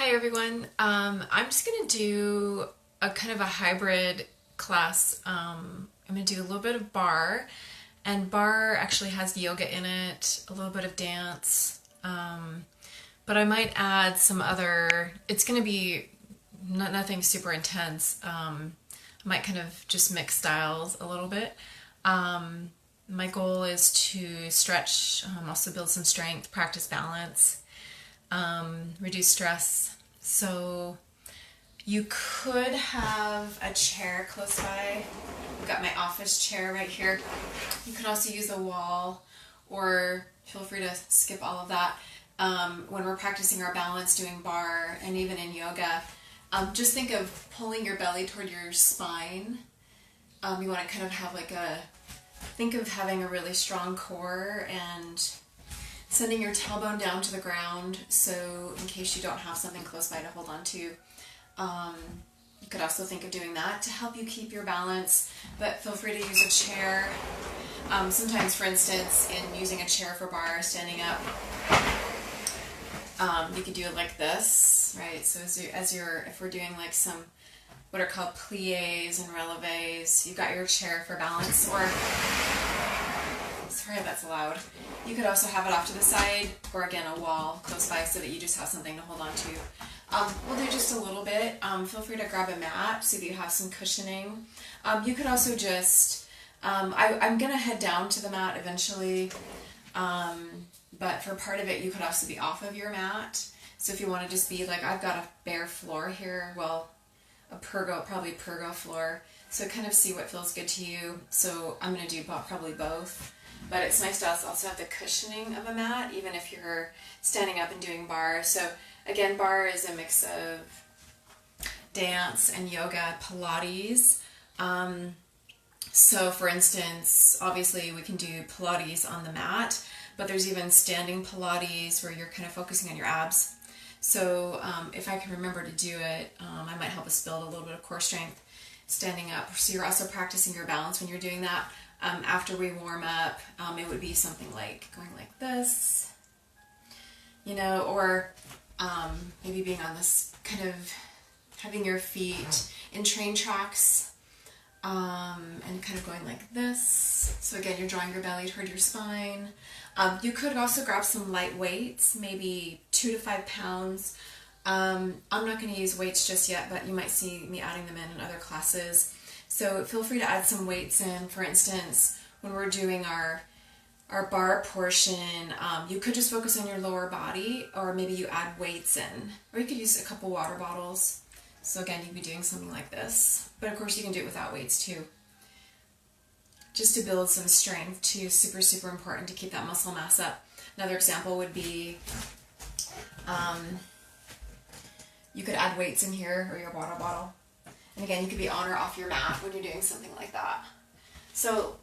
Hi everyone. I'm just gonna do a kind of a hybrid class. I'm gonna do a little bit of bar, and bar actually has yoga in it, a little bit of dance, but I might add some other. It's gonna be nothing super intense. I might kind of just mix styles a little bit. My goal is to stretch, also build some strength, practice balance, reduce stress. So you could have a chair close by. I've got my office chair right here. You could also use a wall, or feel free to skip all of that. When we're practicing our balance doing bar and even in yoga, just think of pulling your belly toward your spine. You want to kind of have think of having a really strong core and sending your tailbone down to the ground, so in case you don't have something close by to hold on to. You could also think of doing that to help you keep your balance, but feel free to use a chair. Sometimes, for instance, in using a chair for bar, standing up, you could do it like this, right? So if we're doing like some what are called pliés and relevés, you've got your chair for balance, or sorry, that's loud. You could also have it off to the side, or again, a wall close by so that you just have something to hold on to. We'll do just a little bit. Feel free to grab a mat so that you have some cushioning. You could also just, I'm going to head down to the mat eventually, but for part of it, you could also be off of your mat. So if you want to just be like, I've got a bare floor here, well, probably pergo floor. So kind of see what feels good to you. So I'm going to do probably both. But it's nice to also have the cushioning of a mat, even if you're standing up and doing bar. So again, bar is a mix of dance and yoga, Pilates. So for instance, obviously we can do Pilates on the mat, but there's even standing Pilates where you're kind of focusing on your abs. So if I can remember to do it, I might help us build a little bit of core strength standing up. So you're also practicing your balance when you're doing that. After we warm up, it would be something like going like this, or maybe being on this kind of, having your feet in train tracks, and kind of going like this. So again, you're drawing your belly toward your spine. You could also grab some light weights, maybe 2 to 5 pounds. I'm not going to use weights just yet, but you might see me adding them in other classes. So feel free to add some weights in. For instance, when we're doing our bar portion, you could just focus on your lower body, or maybe you add weights in. Or you could use a couple water bottles. So again, you'd be doing something like this. But of course you can do it without weights too. Just to build some strength too, super, super important to keep that muscle mass up. Another example would be, you could add weights in here, or your water bottle. And again, you could be on or off your mat when you're doing something like that. So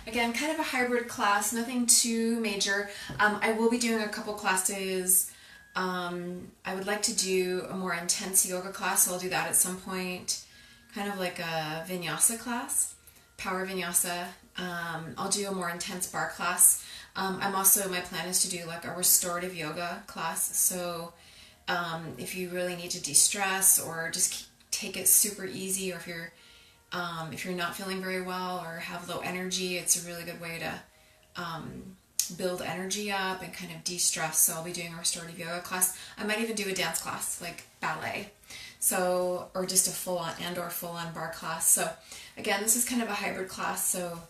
again, kind of a hybrid class, nothing too major. I will be doing a couple classes. I would like to do a more intense yoga class, so I'll do that at some point. Kind of like a vinyasa class, power vinyasa. I'll do a more intense bar class. My plan is to do like a restorative yoga class. So if you really need to de-stress or just take it super easy, or if you're not feeling very well or have low energy, it's a really good way to build energy up and kind of de-stress. So I'll be doing a restorative yoga class. I might even do a dance class like ballet, so, or just a full-on bar class. So again, this is kind of a hybrid class, so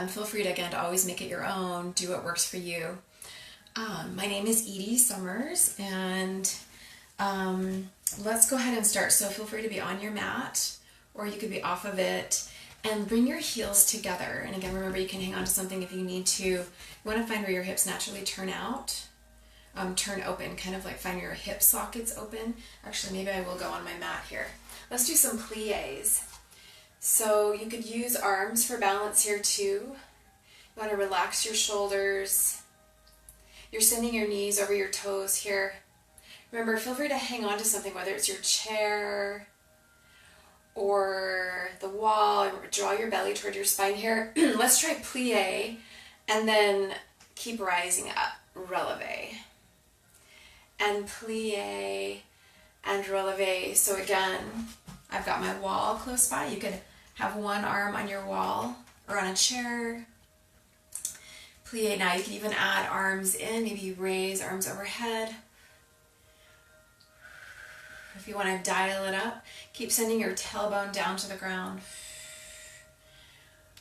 feel free to always make it your own, do what works for you. My name is Edie Summers, and let's go ahead and start. So feel free to be on your mat, or you could be off of it, and bring your heels together. And again, remember, you can hang on to something if you need to. You want to find where your hips naturally turn out, turn open, kind of like find your hip sockets open. Actually, maybe I will go on my mat here. Let's do some pliés. So you could use arms for balance here too. You want to relax your shoulders. You're sending your knees over your toes here. Remember, feel free to hang on to something, whether it's your chair or the wall. Draw your belly toward your spine here. Let's try plie, and then keep rising up, releve. and plie and releve. So again, I've got my wall close by. You could have one arm on your wall or on a chair. Plie. Now you can even add arms in, maybe raise arms overhead. If you want to dial it up, keep sending your tailbone down to the ground.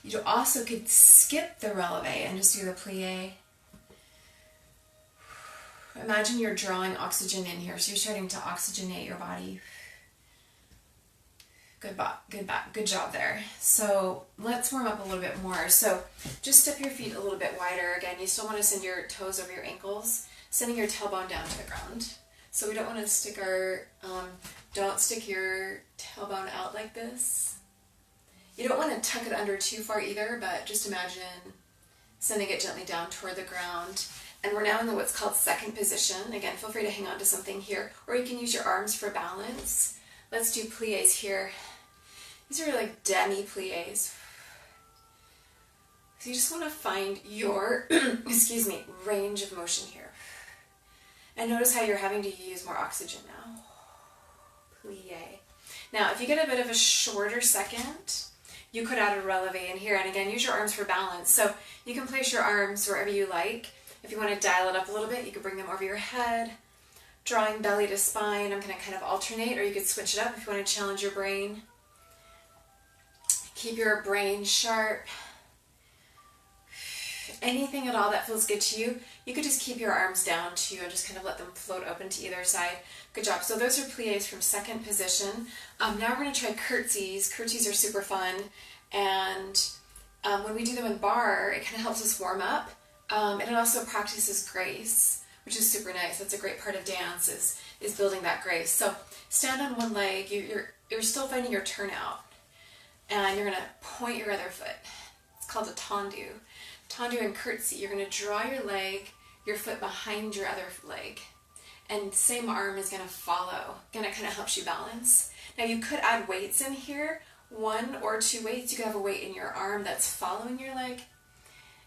You also could skip the releve and just do the plie. Imagine you're drawing oxygen in here, so you're starting to oxygenate your body. Good job there. So let's warm up a little bit more. So just step your feet a little bit wider. Again, you still want to send your toes over your ankles, sending your tailbone down to the ground. So we don't want to stick don't stick your tailbone out like this. You don't want to tuck it under too far either, but just imagine sending it gently down toward the ground. And we're now in what's called second position. Again, feel free to hang on to something here, or you can use your arms for balance. Let's do plies here. These are like demi-plies. So you just want to find your, excuse me, range of motion here. And notice how you're having to use more oxygen now. Plie. Now, if you get a bit of a shorter second, you could add a releve in here. And again, use your arms for balance. So you can place your arms wherever you like. If you want to dial it up a little bit, you could bring them over your head, drawing belly to spine. I'm going to kind of alternate, or you could switch it up if you want to challenge your brain. Keep your brain sharp. Anything at all that feels good to you, you could just keep your arms down too and just kind of let them float open to either side. Good job. So those are plies from second position. Now we're going to try curtsies. Curtsies are super fun, and when we do them in barre, it kind of helps us warm up, and it also practices grace, which is super nice. That's a great part of dance is building that grace. So stand on one leg. You're still finding your turnout, and you're going to point your other foot. It's called a tendu. Tendu and curtsy. You're going to draw your leg, your foot behind your other leg, and same arm is going to follow. Again, it kind of helps you balance. Now you could add weights in here, 1 or 2 weights. You could have a weight in your arm that's following your leg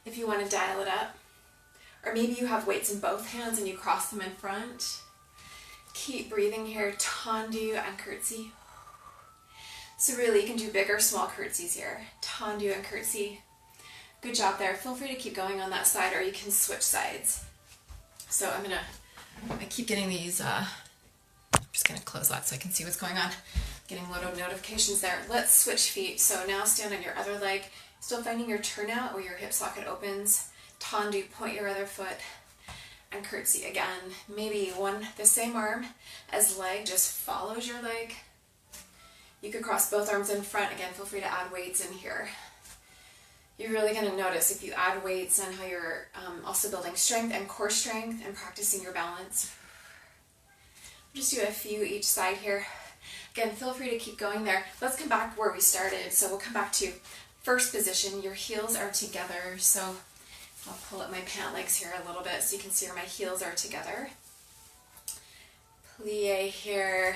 if you want to dial it up. Or maybe you have weights in both hands and you cross them in front. Keep breathing here, tendu and curtsy. So really you can do big or small curtsies here. Tendu and curtsy. Good job there. Feel free to keep going on that side, or you can switch sides. So I keep getting these, I'm just going to close that so I can see what's going on. Getting a lot of notifications there. Let's switch feet. So now stand on your other leg, still finding your turnout where your hip socket opens. Tendu, point your other foot, and curtsy again. Maybe the same arm as leg just follows your leg. You could cross both arms in front. Again, feel free to add weights in here. You're really going to notice if you add weights and how you're also building strength and core strength and practicing your balance. Just do a few each side here. Again, feel free to keep going there. Let's come back where we started. So we'll come back to first position. Your heels are together. So I'll pull up my pant legs here a little bit so you can see where my heels are together. Plie here.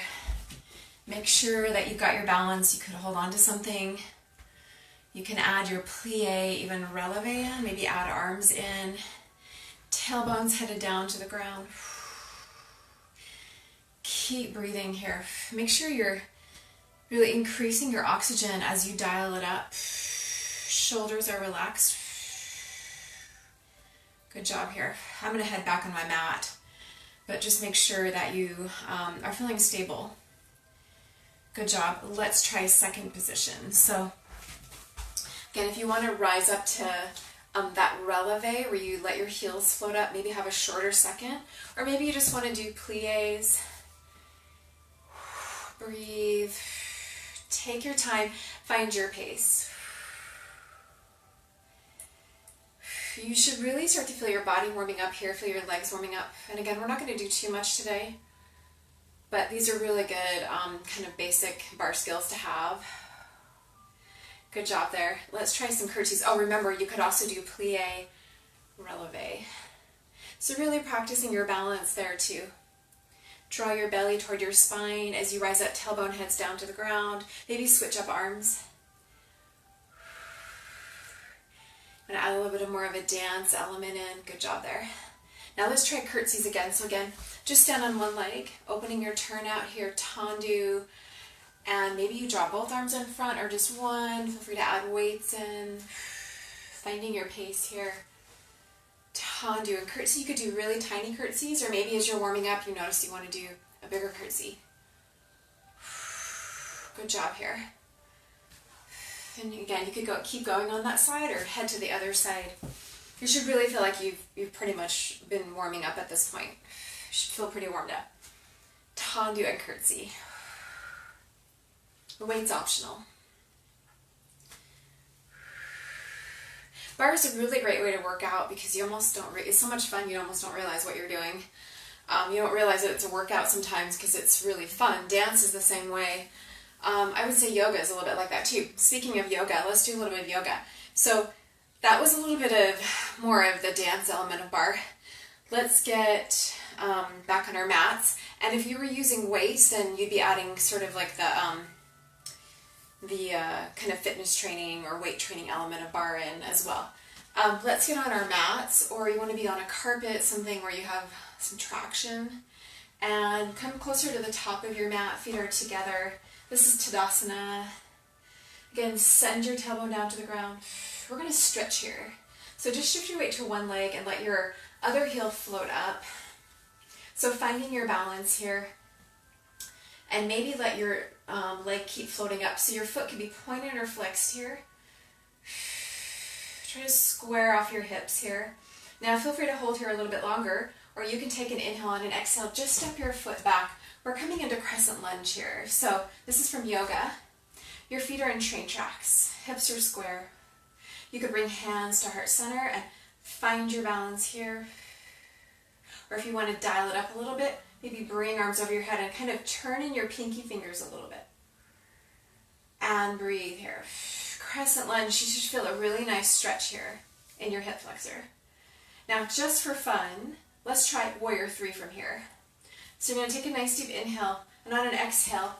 Make sure that you've got your balance. You could hold on to something. You can add your plie, even releve in, maybe add arms in. Tailbones headed down to the ground. Keep breathing here. Make sure you're really increasing your oxygen as you dial it up. Shoulders are relaxed. Good job here. I'm going to head back on my mat, but just make sure that you are feeling stable. Good job. Let's try second position. So again, if you want to rise up to that releve where you let your heels float up, maybe have a shorter second, or maybe you just want to do plies. Breathe. Take your time. Find your pace. You should really start to feel your body warming up here, feel your legs warming up. And again, we're not going to do too much today, but these are really good kind of basic barre skills to have. Good job there. Let's try some curtsies. Oh, remember, you could also do plie, releve. So really practicing your balance there too. Draw your belly toward your spine as you rise up, tailbone heads down to the ground. Maybe switch up arms. I'm going to add a little bit more of a dance element in. Good job there. Now let's try curtsies again. So again, just stand on one leg, opening your turn out here, tendu, and maybe you draw both arms in front or just one. Feel free to add weights in, finding your pace here. Tendu and curtsy. You could do really tiny curtsies, or maybe as you're warming up, you notice you want to do a bigger curtsy. Good job here. And again, you could keep going on that side or head to the other side. You should really feel like you've pretty much been warming up at this point. You should feel pretty warmed up. Tendu and curtsy. The weight's optional. Barre is a really great way to work out because you almost don't, it's so much fun you almost don't realize what you're doing. You don't realize that it's a workout sometimes because it's really fun. Dance is the same way. I would say yoga is a little bit like that too. Speaking of yoga, let's do a little bit of yoga. So that was a little bit of more of the dance element of Barre. Let's get back on our mats. And if you were using weights, then you'd be adding sort of like the kind of fitness training or weight training element of Barre in as well. Let's get on our mats, or you want to be on a carpet, something where you have some traction. And come closer to the top of your mat, feet are together. This is Tadasana. Again, send your tailbone down to the ground. We're going to stretch here. So just shift your weight to one leg and let your other heel float up. So finding your balance here. And maybe let your leg keep floating up. So your foot can be pointed or flexed here. Try to square off your hips here. Now feel free to hold here a little bit longer, or you can take an inhale and an exhale. Just step your foot back. We're coming into crescent lunge here. So this is from yoga. Your feet are in train tracks. Hips are square. You could bring hands to heart center and find your balance here. Or if you want to dial it up a little bit, maybe bring arms over your head and kind of turn in your pinky fingers a little bit. And breathe here. Crescent lunge, you should feel a really nice stretch here in your hip flexor. Now just for fun, let's try warrior 3 from here. So you're going to take a nice deep inhale, and on an exhale,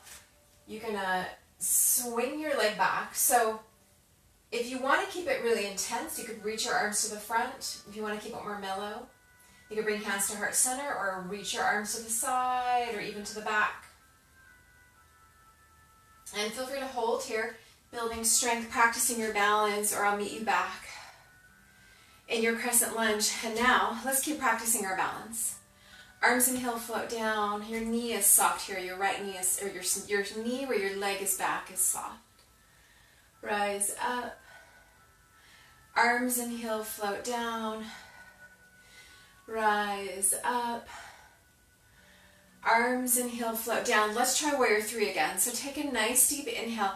you're going to swing your leg back. So if you want to keep it really intense, you could reach your arms to the front. If you want to keep it more mellow, you could bring hands to heart center or reach your arms to the side or even to the back. And feel free to hold here, building strength, practicing your balance, or I'll meet you back in your crescent lunge. And now let's keep practicing our balance. Arms and heel float down. Your knee is soft here. Your right knee is, or your knee where your leg is back is soft. Rise up. Arms and heel float down. Rise up. Arms and heel float down. Let's try warrior 3 again. So take a nice deep inhale.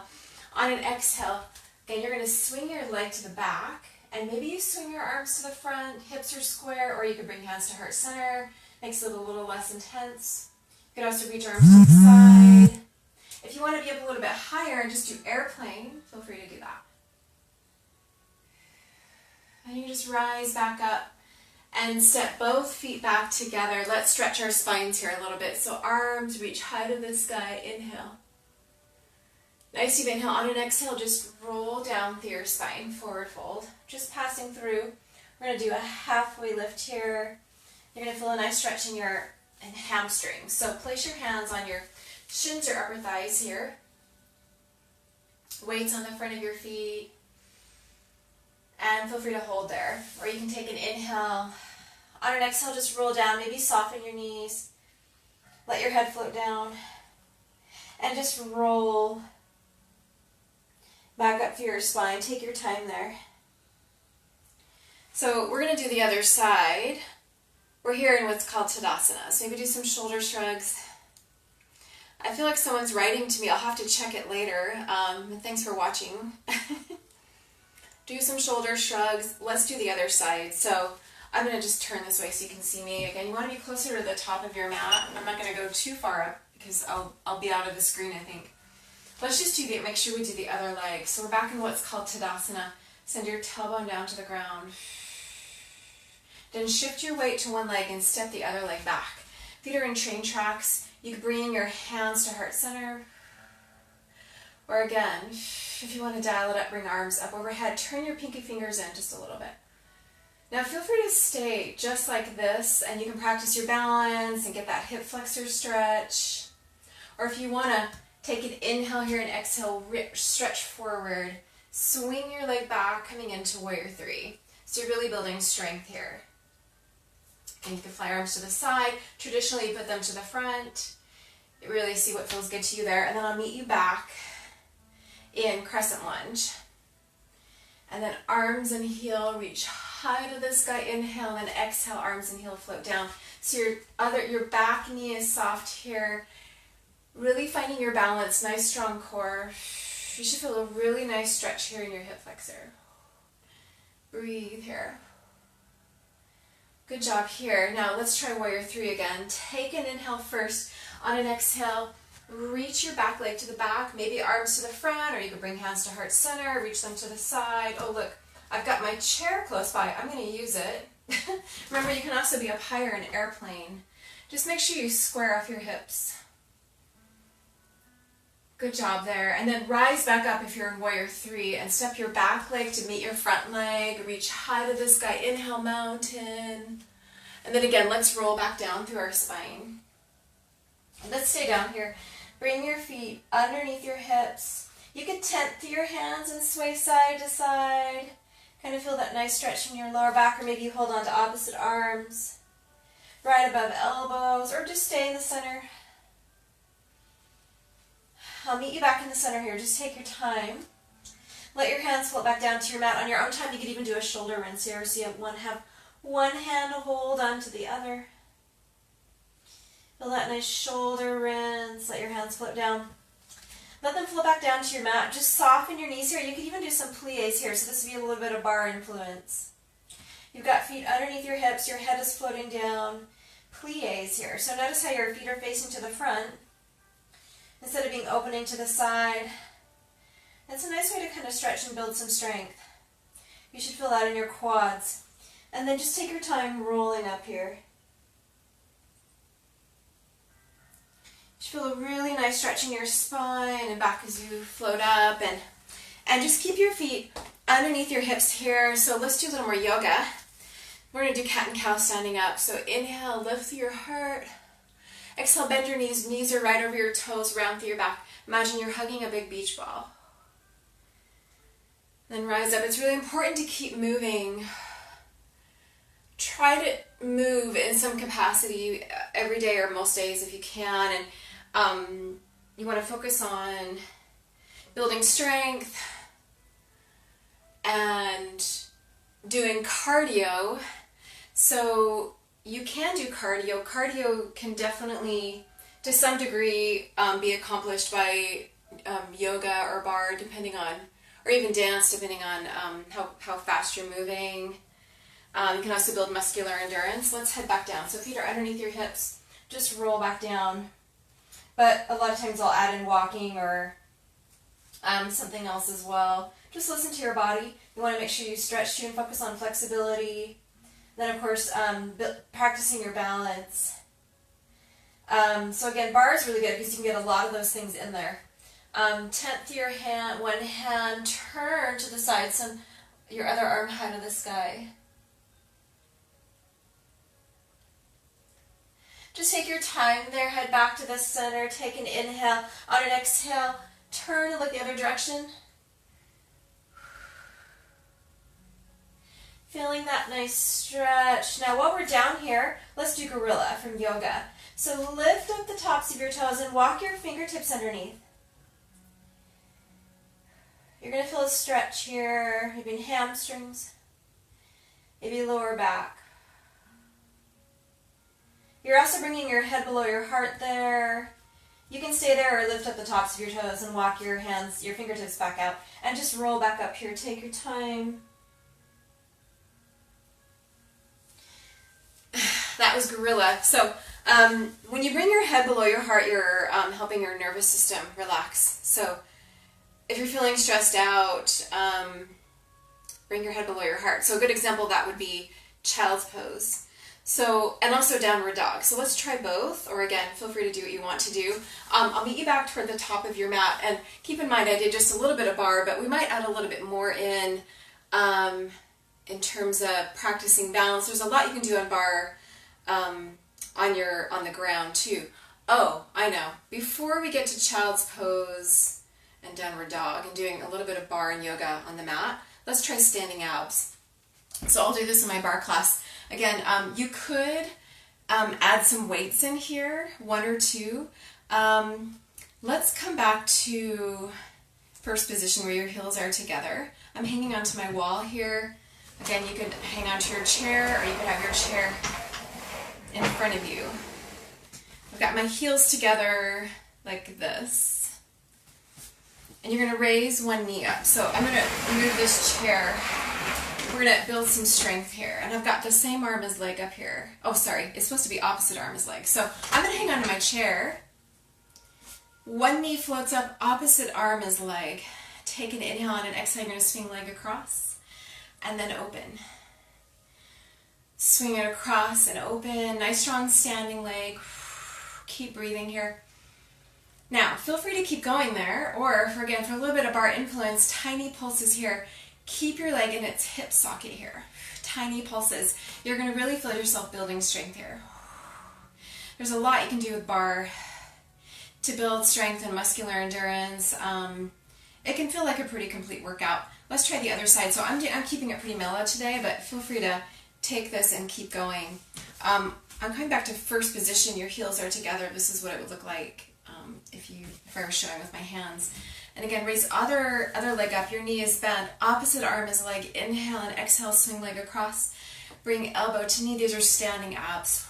On an exhale, again, you're going to swing your leg to the back, and maybe you swing your arms to the front, hips are square, or you could bring hands to heart center. Makes it a little less intense. You could also reach arms to the side. If you want to be up a little bit higher and just do airplane, feel free to do that. And you just rise back up and step both feet back together. Let's stretch our spines here a little bit. So arms reach high to the sky. Inhale. Nice deep inhale. On an exhale, just roll down through your spine. Forward fold. Just passing through. We're going to do a halfway lift here. You're going to feel a nice stretch in your hamstrings. So place your hands on your shins or upper thighs here. Weights on the front of your feet. And feel free to hold there. Or you can take an inhale. On an exhale, just roll down. Maybe soften your knees. Let your head float down. And just roll back up through your spine. Take your time there. So we're going to do the other side. We're here in what's called Tadasana. So maybe do some shoulder shrugs. I feel like someone's writing to me. I'll have to check it later. Thanks for watching. Do some shoulder shrugs. Let's do the other side. So I'm going to just turn this way so you can see me. Again, you want to be closer to the top of your mat. I'm not going to go too far up because I'll be out of the screen, I think. Let's just do make sure we do the other leg. So we're back in what's called Tadasana. Send your tailbone down to the ground. Then shift your weight to one leg and step the other leg back. Feet are in train tracks. You can bring your hands to heart center. Or again, if you want to dial it up, bring arms up overhead. Turn your pinky fingers in just a little bit. Now feel free to stay just like this, and you can practice your balance and get that hip flexor stretch. Or if you want to take an inhale here and exhale, stretch forward, swing your leg back, coming into warrior three. So you're really building strength here. And you can fly arms to the side. Traditionally, you put them to the front. You really see what feels good to you there. And then I'll meet you back in crescent lunge. And then arms and heel, reach high to the sky, inhale, and exhale, arms and heel float down. So your back knee is soft here. Really finding your balance, nice strong core. You should feel a really nice stretch here in your hip flexor. Breathe here. Good job here. Now let's try warrior three again. Take an inhale first. On an exhale, reach your back leg to the back, maybe arms to the front, or you can bring hands to heart center, reach them to the side. Oh look, I've got my chair close by. I'm going to use it. Remember, you can also be up higher in an airplane. Just make sure you square off your hips. Good job there. And then rise back up if you're in warrior three and step your back leg to meet your front leg. Reach high to the sky. Inhale, mountain. And then again, let's roll back down through our spine. Let's stay down here. Bring your feet underneath your hips. You can tent through your hands and sway side to side. Kind of feel that nice stretch in your lower back, or maybe you hold on to opposite arms. Right above elbows, or just stay in the center. I'll meet you back in the center here. Just take your time. Let your hands float back down to your mat. On your own time, you could even do a shoulder rinse here. So you have one hand to hold onto the other. Feel that nice shoulder rinse. Let your hands float down. Let them float back down to your mat. Just soften your knees here. You could even do some plies here. So this would be a little bit of bar influence. You've got feet underneath your hips. Your head is floating down. Plies here. So notice how your feet are facing to the front instead of being opening to the side. It's a nice way to kind of stretch and build some strength. You should feel that in your quads. And then just take your time rolling up here. You feel a really nice stretch in your spine and back as you float up, and just keep your feet underneath your hips here. So let's do a little more yoga. We're going to do cat and cow standing up. So inhale, lift through your heart. Exhale, bend your knees. Knees are right over your toes, round through your back. Imagine you're hugging a big beach ball. Then rise up. It's really important to keep moving. Try to move in some capacity every day or most days if you can. And you want to focus on building strength and doing cardio. So you can do cardio. Cardio can definitely, to some degree, be accomplished by yoga or barre, depending on, or even dance, depending on how fast you're moving. You can also build muscular endurance. Let's head back down. So feet are underneath your hips. Just roll back down. But a lot of times I'll add in walking or something else as well. Just listen to your body. You want to make sure you stretch too and focus on flexibility. Then, of course, practicing your balance. So again, barre is really good because you can get a lot of those things in there. Tent your hand, one hand, turn to the side, so your other arm high to the sky. Just take your time there, head back to the center, take an inhale. On an exhale, turn and look the other direction. Feeling that nice stretch. Now while we're down here, let's do gorilla from yoga. So lift up the tops of your toes and walk your fingertips underneath. You're going to feel a stretch here, maybe in hamstrings, maybe lower back. You're also bringing your head below your heart there. You can stay there or lift up the tops of your toes and walk your hands, your fingertips back out. And just roll back up here. Take your time. That was gorilla. So when you bring your head below your heart, you're helping your nervous system relax. So if you're feeling stressed out, bring your head below your heart. So a good example of that would be child's pose. So, and also downward dog. So let's try both, or again, feel free to do what you want to do. I'll meet you back toward the top of your mat, and keep in mind I did just a little bit of barre, but we might add a little bit more in in terms of practicing balance. There's a lot you can do on bar on the ground too. Oh, I know. Before we get to child's pose and downward dog and doing a little bit of bar and yoga on the mat, let's try standing abs. So I'll do this in my bar class. Again, you could add some weights in here, 1 or 2. Let's come back to first position where your heels are together. I'm hanging onto my wall here. Again, you could hang onto your chair, or you could have your chair in front of you. I've got my heels together like this. And you're going to raise one knee up. So I'm going to move this chair. We're going to build some strength here. And I've got the same arm as leg up here. Oh, sorry. It's supposed to be opposite arm as leg. So I'm going to hang onto my chair. One knee floats up, opposite arm as leg. Take an inhale and an exhale. You're going to swing leg across and then open. Swing it across and open. Nice strong standing leg. Keep breathing here. Now, feel free to keep going there, or for a little bit of bar influence, tiny pulses here. Keep your leg in its hip socket here. Tiny pulses. You're going to really feel yourself building strength here. There's a lot you can do with bar to build strength and muscular endurance. It can feel like a pretty complete workout. Let's try the other side. So I'm keeping it pretty mellow today, but feel free to take this and keep going. I'm coming back to first position. Your heels are together. This is what it would look like if I was showing with my hands. And again, raise other leg up. Your knee is bent. Opposite arm is leg. Inhale and exhale, swing leg across. Bring elbow to knee. These are standing abs.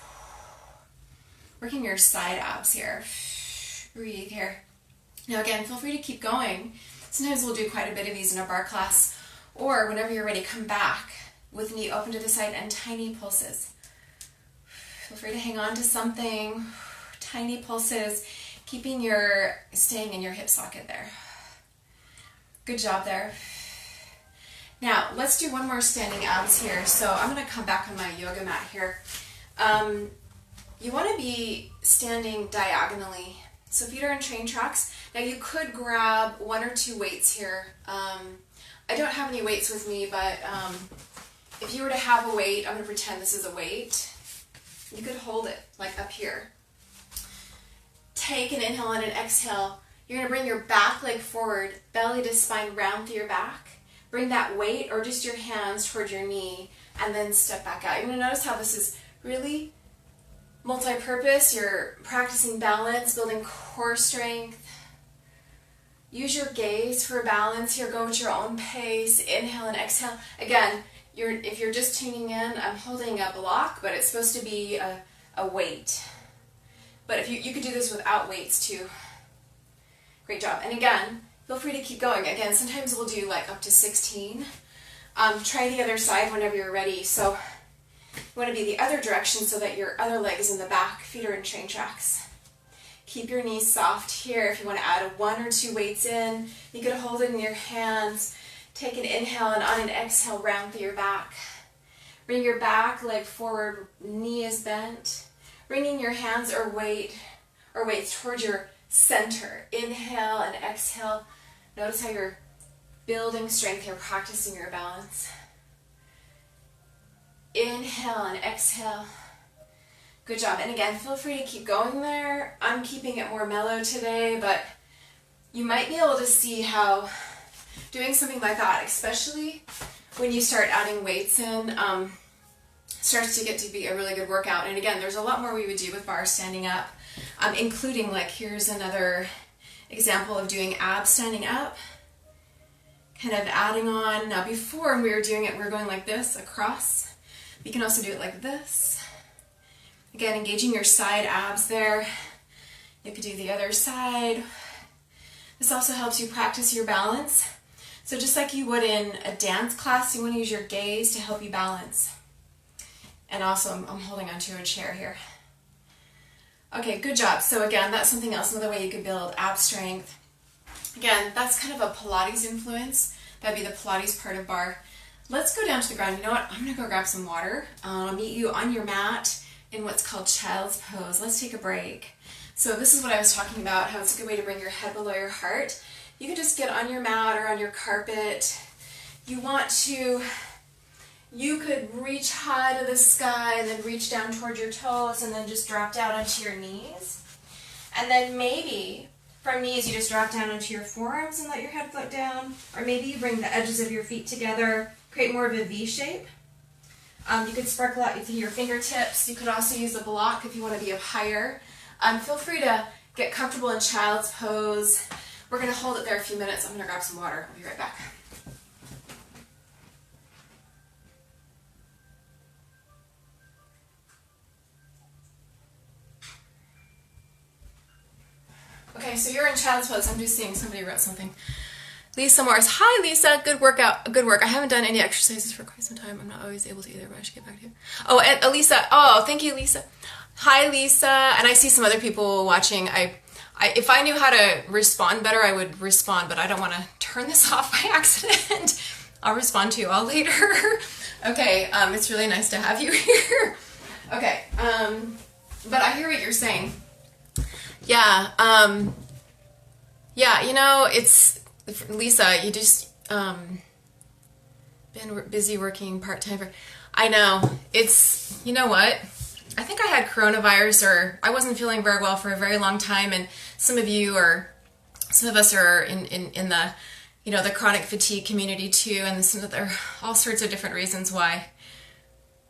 Working your side abs here. Breathe here. Now again, feel free to keep going. Sometimes we'll do quite a bit of these in a bar class, or whenever you're ready, come back with knee open to the side and tiny pulses. Feel free to hang on to something. Tiny pulses, staying in your hip socket there. Good job there. Now, let's do one more standing abs here. So I'm going to come back on my yoga mat here. You want to be standing diagonally. So feet are in train tracks. Now you could grab 1 or 2 weights here. I don't have any weights with me, but if you were to have a weight, I'm going to pretend this is a weight. You could hold it like up here. Take an inhale and an exhale. You're going to bring your back leg forward, belly to spine, round through your back. Bring that weight or just your hands toward your knee, and then step back out. You're going to notice how this is really multi-purpose. You're practicing balance, building core strength. Use your gaze for balance here. Go at your own pace. Inhale and exhale. Again, if you're just tuning in, I'm holding a block, but it's supposed to be a weight. But if you could do this without weights too. Great job. And again, feel free to keep going. Again, sometimes we'll do like up to 16. Try the other side whenever you're ready. So you want to be the other direction so that your other leg is in the back. Feet are in train tracks. Keep your knees soft here. If you want to add 1 or 2 weights in, you could hold it in your hands. Take an inhale, and on an exhale, round through your back. Bring your back leg forward, knee is bent. Bringing your hands or weights towards your center. Inhale and exhale. Notice how you're building strength here, practicing your balance. Inhale and exhale. Good job. And again, feel free to keep going there. I'm keeping it more mellow today, but you might be able to see how doing something like that, especially when you start adding weights in, starts to get to be a really good workout. And again, there's a lot more we would do with bar standing up, including like here's another example of doing abs standing up, kind of adding on. Now before when we were doing it, we were going like this across. You can also do it like this. Again, engaging your side abs there. You could do the other side. This also helps you practice your balance. So just like you would in a dance class, you want to use your gaze to help you balance. And also, I'm holding onto a chair here. Okay, good job. So again, that's something else, another way you could build ab strength. Again, that's kind of a Pilates influence. That'd be the Pilates part of bar. Let's go down to the ground. You know what? I'm going to go grab some water. I'll meet you on your mat in what's called child's pose. Let's take a break. So this is what I was talking about, how it's a good way to bring your head below your heart. You can just get on your mat or on your carpet. You want to You could reach high to the sky and then reach down towards your toes and then just drop down onto your knees. And then maybe from knees you just drop down onto your forearms and let your head float down. Or maybe you bring the edges of your feet together, create more of a V shape. You could sparkle out with your fingertips. You could also use a block if you want to be up higher. Feel free to get comfortable in child's pose. We're going to hold it there a few minutes. I'm going to grab some water. I'll be right back. Okay, so you're in child's pose. I'm just seeing somebody wrote something. Lisa Morris. Hi, Lisa. Good workout. Good work. I haven't done any exercises for quite some time. I'm not always able to either, but I should get back to you. Oh, and Elisa. Oh, thank you, Lisa. Hi, Lisa. And I see some other people watching. If I knew how to respond better, I would respond, but I don't want to turn this off by accident. I'll respond to you all later. Okay, it's really nice to have you here. Okay, but I hear what you're saying. Yeah, yeah, you know, it's, Lisa, you just, been busy working part-time for, I know, it's, you know what, I think I had coronavirus, or I wasn't feeling very well for a very long time, and some of us are in the, you know, the chronic fatigue community too, and there are all sorts of different reasons why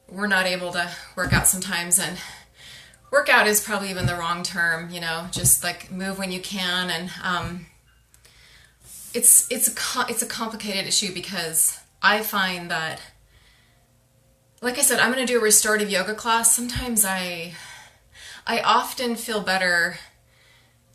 we're not able to work out sometimes, and workout is probably even the wrong term, you know, just like move when you can. And it's a complicated issue, because I find that, like I said, I'm going to do a restorative yoga class. Sometimes I often feel better,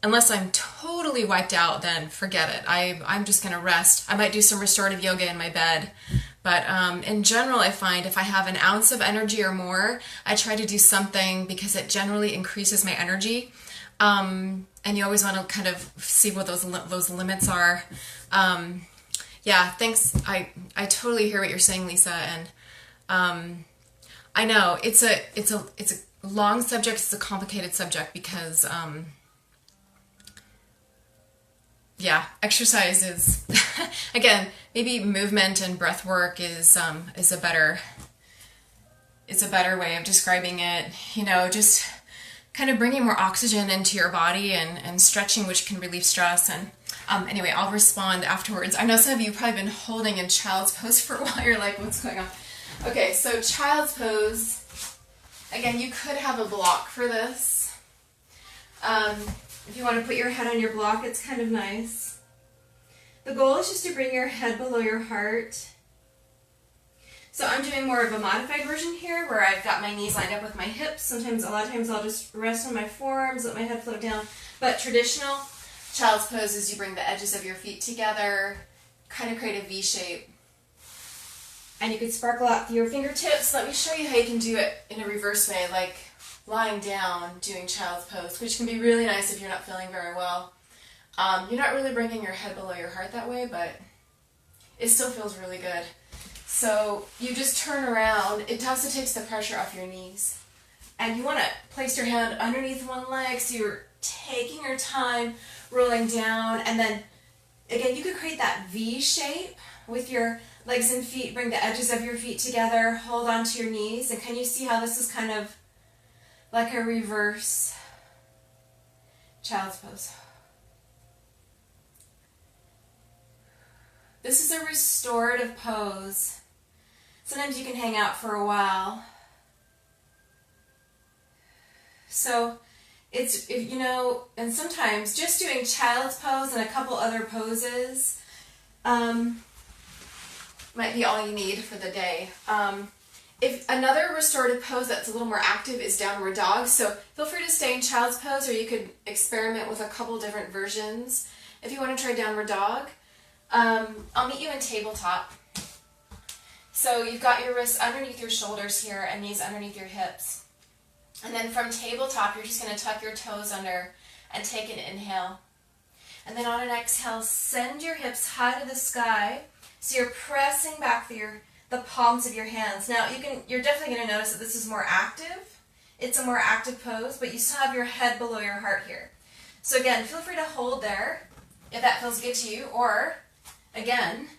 unless I'm totally wiped out, then forget it. I'm just going to rest. I might do some restorative yoga in my bed. But in general, I find if I have an ounce of energy or more, I try to do something, because it generally increases my energy. And you always want to kind of see what those limits are. Yeah, thanks. I totally hear what you're saying, Lisa. And I know it's a long subject. It's a complicated subject, because yeah, exercise is, again, maybe movement and breath work is a better way of describing it. You know, just kind of bringing more oxygen into your body, and stretching, which can relieve stress. And anyway, I'll respond afterwards. I know some of you have probably been holding in child's pose for a while. You're like, what's going on? Okay, so child's pose, again, you could have a block for this. If you want to put your head on your block, it's kind of nice. The goal is just to bring your head below your heart. So I'm doing more of a modified version here, where I've got my knees lined up with my hips. A lot of times I'll just rest on my forearms, let my head float down. But traditional child's pose is you bring the edges of your feet together, kind of create a V shape. And you could sparkle out through your fingertips. Let me show you how you can do it in a reverse way, like lying down, doing child's pose, which can be really nice if you're not feeling very well. You're not really bringing your head below your heart that way, but it still feels really good. So you just turn around. It also takes the pressure off your knees. And you want to place your hand underneath one leg, so you're taking your time, rolling down. And then, again, you could create that V shape with your legs and feet. Bring the edges of your feet together, hold onto your knees. And can you see how this is kind of like a reverse child's pose? This is a restorative pose. Sometimes you can hang out for a while. So it's, you know, and sometimes just doing child's pose and a couple other poses might be all you need for the day. If another restorative pose that's a little more active is downward dog, so feel free to stay in child's pose, or you could experiment with a couple different versions. If you want to try downward dog, I'll meet you in tabletop. So you've got your wrists underneath your shoulders here and knees underneath your hips. And then from tabletop, you're just going to tuck your toes under and take an inhale. And then on an exhale, send your hips high to the sky, so you're pressing back the palms of your hands. Now, you're definitely going to notice that this is more active. It's a more active pose, but you still have your head below your heart here. So again, feel free to hold there if that feels good to you, or again,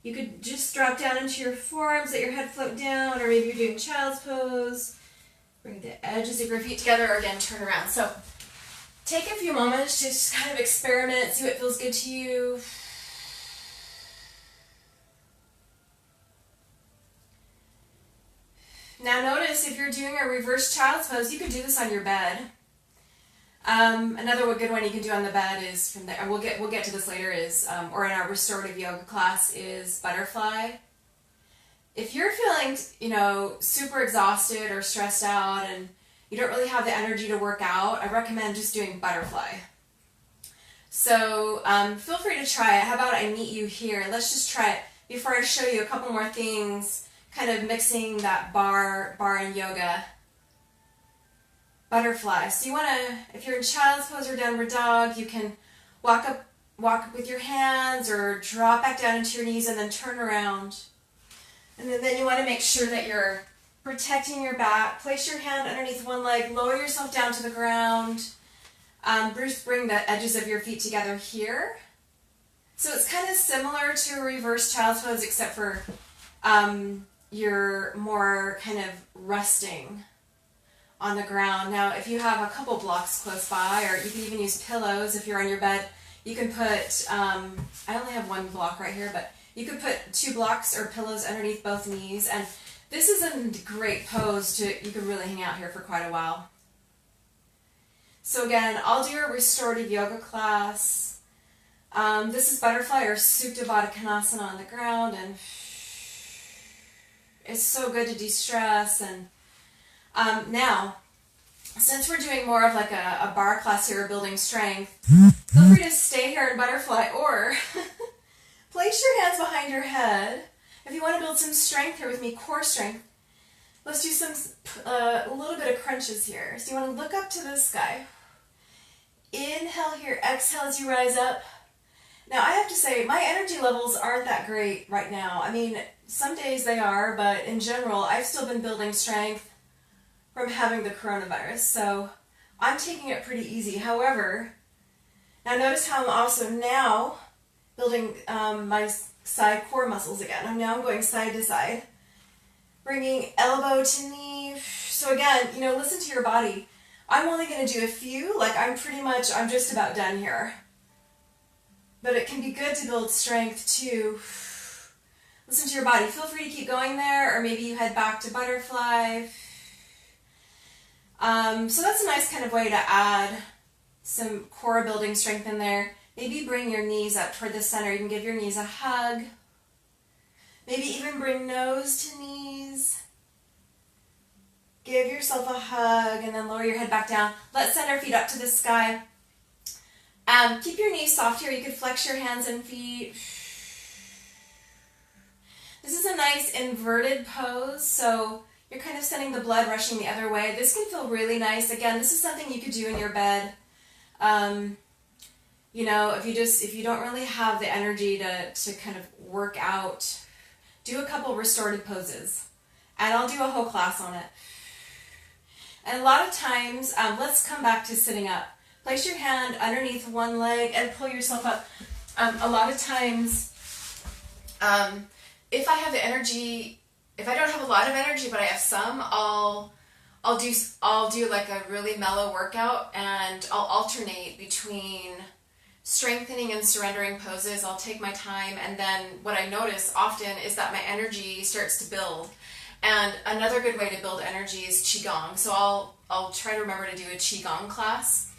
You could just drop down into your forearms, let your head float down, or maybe you're doing child's pose. Bring the edges of your feet together, or again, turn around. So take a few moments to just kind of experiment, see what feels good to you. Now notice if you're doing a reverse child's pose, you can do this on your bed. Another good one you can do on the bed is from there. We'll get to this later. Is or in our restorative yoga class is butterfly. If you're feeling super exhausted or stressed out and you don't really have the energy to work out, I recommend just doing butterfly. So feel free to try it. How about I meet you here? Let's just try it before I show you a couple more things. Kind of mixing that bar and yoga. Butterfly. So you want to, if you're in child's pose or downward dog, you can walk up with your hands or drop back down into your knees and then turn around. And then you want to make sure that you're protecting your back. Place your hand underneath one leg, lower yourself down to the ground. Bruce, bring the edges of your feet together here. So it's kind of similar to a reverse child's pose, except for you're more kind of resting on the ground. Now, if you have a couple blocks close by, or you can even use pillows if you're on your bed, you can put, I only have one block right here, but you could put 2 blocks or pillows underneath both knees. And this is a great pose you could really hang out here for quite a while. So again, I'll do a restorative yoga class. This is butterfly or Supta Baddha Konasana on the ground, and it's so good to de-stress. And now, since we're doing more of like a bar class here, building strength, feel free to stay here in butterfly or place your hands behind your head. If you want to build some strength here with me, core strength, let's do a little bit of crunches here. So you want to look up to the sky. Inhale here, exhale as you rise up. Now I have to say, my energy levels aren't that great right now. I mean, some days they are, but in general, I've still been building strength from having the coronavirus, so I'm taking it pretty easy. However, now notice how I'm also now building my side core muscles again. I'm now going side to side, bringing elbow to knee. So again, listen to your body. I'm only going to do a few, I'm just about done here. But it can be good to build strength too. Listen to your body. Feel free to keep going there, or maybe you head back to butterfly. So that's a nice kind of way to add some core building strength in there. Maybe bring your knees up toward the center. You can give your knees a hug. Maybe even bring nose to knees. Give yourself a hug and then lower your head back down. Let's send our feet up to the sky. Keep your knees soft here. You could flex your hands and feet. This is a nice inverted pose, so you're kind of sending the blood rushing the other way. This can feel really nice. Again, this is something you could do in your bed. If you don't really have the energy to kind of work out, do a couple restorative poses. And I'll do a whole class on it. And a lot of times, let's come back to sitting up. Place your hand underneath one leg and pull yourself up. A lot of times, if I have the energy, if I don't have a lot of energy but I have some, I'll do like a really mellow workout, and I'll alternate between strengthening and surrendering poses. I'll take my time, and then what I notice often is that my energy starts to build. And another good way to build energy is qigong. So I'll try to remember to do a qigong class,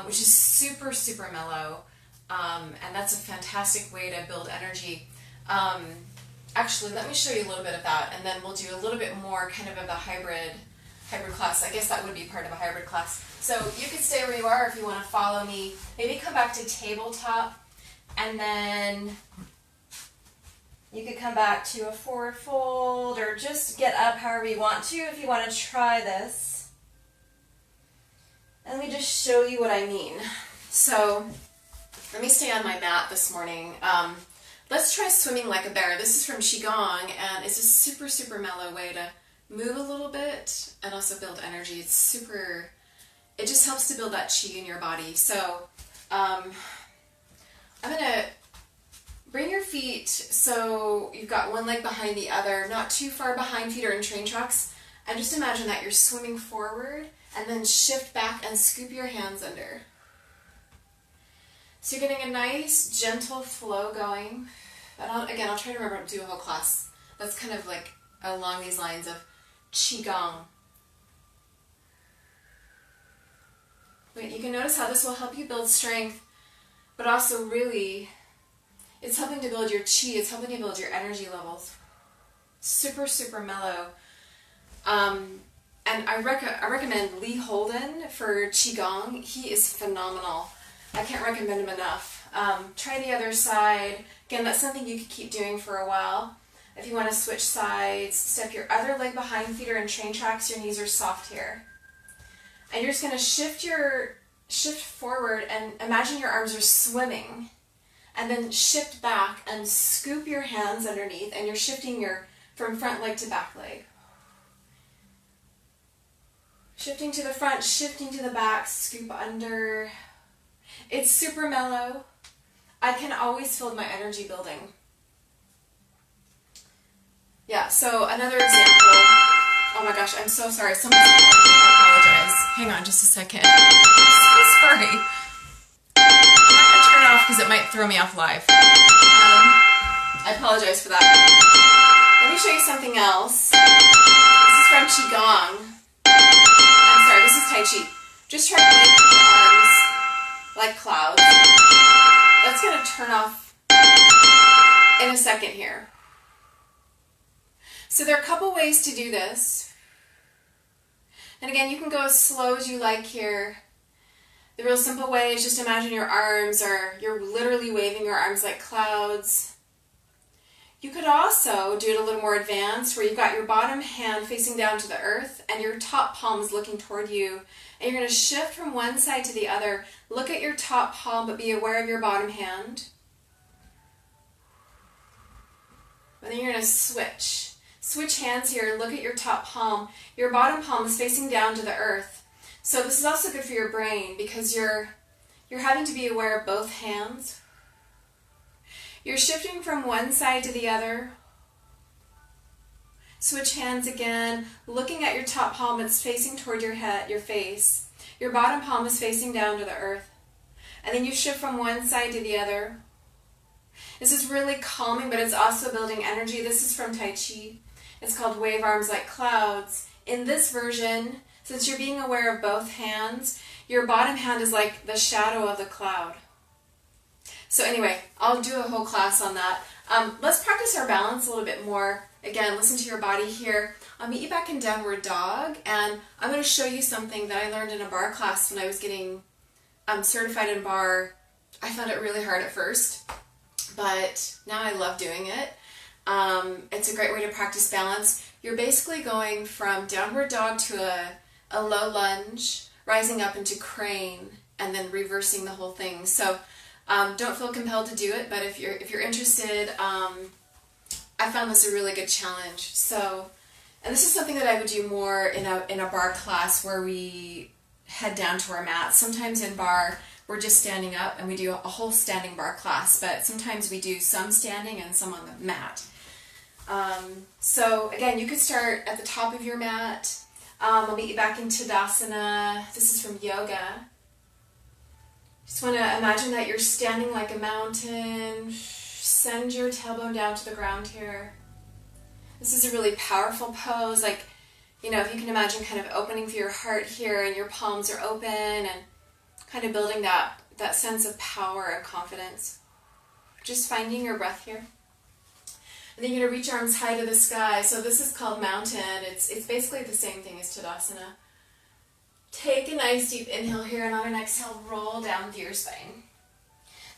which is super, super mellow, and that's a fantastic way to build energy. Actually, let me show you a little bit of that, and then we'll do a little bit more kind of the hybrid class. I guess that would be part of a hybrid class. So you could stay where you are if you want to follow me. Maybe come back to tabletop, and then you could come back to a forward fold, or just get up however you want to if you want to try this. And let me just show you what I mean. So let me stay on my mat this morning. Let's try swimming like a bear. This is from qigong, and it's a super, super mellow way to move a little bit and also build energy. It just helps to build that qi in your body. So I'm going to Bring your feet so you've got one leg behind the other, not too far behind, feet are in train tracks, and just imagine that you're swimming forward and then shift back and scoop your hands under. So you're getting a nice gentle flow going. And I'll try to remember to do a whole class that's kind of like along these lines of Qigong. But you can notice how this will help you build strength, but also really, it's helping to build your chi, it's helping to build your energy levels. Super, super mellow. And I recommend Lee Holden for Qigong. He is phenomenal. I can't recommend him enough. Try the other side. Again, that's something you could keep doing for a while. If you want to switch sides, step your other leg behind, feet are in train tracks, your knees are soft here. And you're just going to shift forward and imagine your arms are swimming. And then shift back and scoop your hands underneath, and you're shifting from front leg to back leg. Shifting to the front, shifting to the back, scoop under. It's super mellow. I can always feel my energy building. Yeah, so another example. Oh my gosh, I'm so sorry. Someone's calling me. I apologize. Hang on just a second. I'm so sorry. I'm not going to turn it off because it might throw me off live. I apologize for that. Let me show you something else. This is from Qigong. I'm sorry, this is Tai Chi. Just try to lift your arms like clouds. That's going to turn off in a second here. So there are a couple ways to do this. And again, you can go as slow as you like here. The real simple way is just imagine your arms you're literally waving your arms like clouds. You could also do it a little more advanced where you've got your bottom hand facing down to the earth and your top palm is looking toward you. And you're going to shift from one side to the other. Look at your top palm, but be aware of your bottom hand. And then you're going to switch. Switch hands here. Look at your top palm. Your bottom palm is facing down to the earth. So this is also good for your brain because you're having to be aware of both hands. You're shifting from one side to the other. Switch hands again. Looking at your top palm, it's facing toward your head, your face. Your bottom palm is facing down to the earth. And then you shift from one side to the other. This is really calming, but it's also building energy. This is from Tai Chi. It's called Wave Arms Like Clouds. In this version, since you're being aware of both hands, your bottom hand is like the shadow of the cloud. So anyway, I'll do a whole class on that. Let's practice our balance a little bit more. Again, listen to your body here. I'll meet you back in downward dog, and I'm going to show you something that I learned in a bar class when I was getting certified in bar. I found it really hard at first, but now I love doing it. It's a great way to practice balance. You're basically going from downward dog to a low lunge, rising up into crane, and then reversing the whole thing. So don't feel compelled to do it, but if you're interested, I found this a really good challenge. So, and this is something that I would do more in a bar class where we head down to our mat. Sometimes in bar we're just standing up and we do a whole standing bar class, but sometimes we do some standing and some on the mat. So again, you could start at the top of your mat. I'll meet you back in Tadasana. This is from yoga. Just want to imagine that you're standing like a mountain. Send your tailbone down to the ground here. This is a really powerful pose. Like, you know, if you can imagine kind of opening through your heart here and your palms are open and kind of building that sense of power and confidence. Just finding your breath here. And then you're going to reach arms high to the sky. So this is called mountain. It's basically the same thing as Tadasana. Take a nice deep inhale here, and on an exhale, roll down through your spine.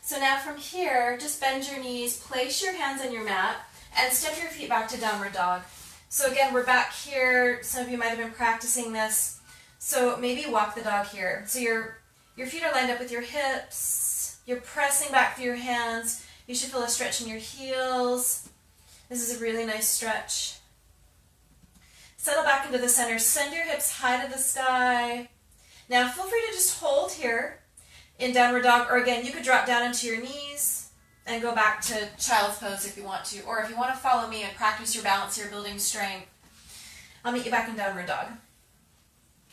So now from here, just bend your knees, place your hands on your mat, and step your feet back to downward dog. So again, we're back here. Some of you might have been practicing this. So maybe walk the dog here. So your feet are lined up with your hips. You're pressing back through your hands. You should feel a stretch in your heels. This is a really nice stretch. Settle back into the center. Send your hips high to the sky. Now feel free to just hold here in downward dog, or again, you could drop down into your knees and go back to child's pose if you want to. Or if you want to follow me and practice your balance here, building strength, I'll meet you back in downward dog.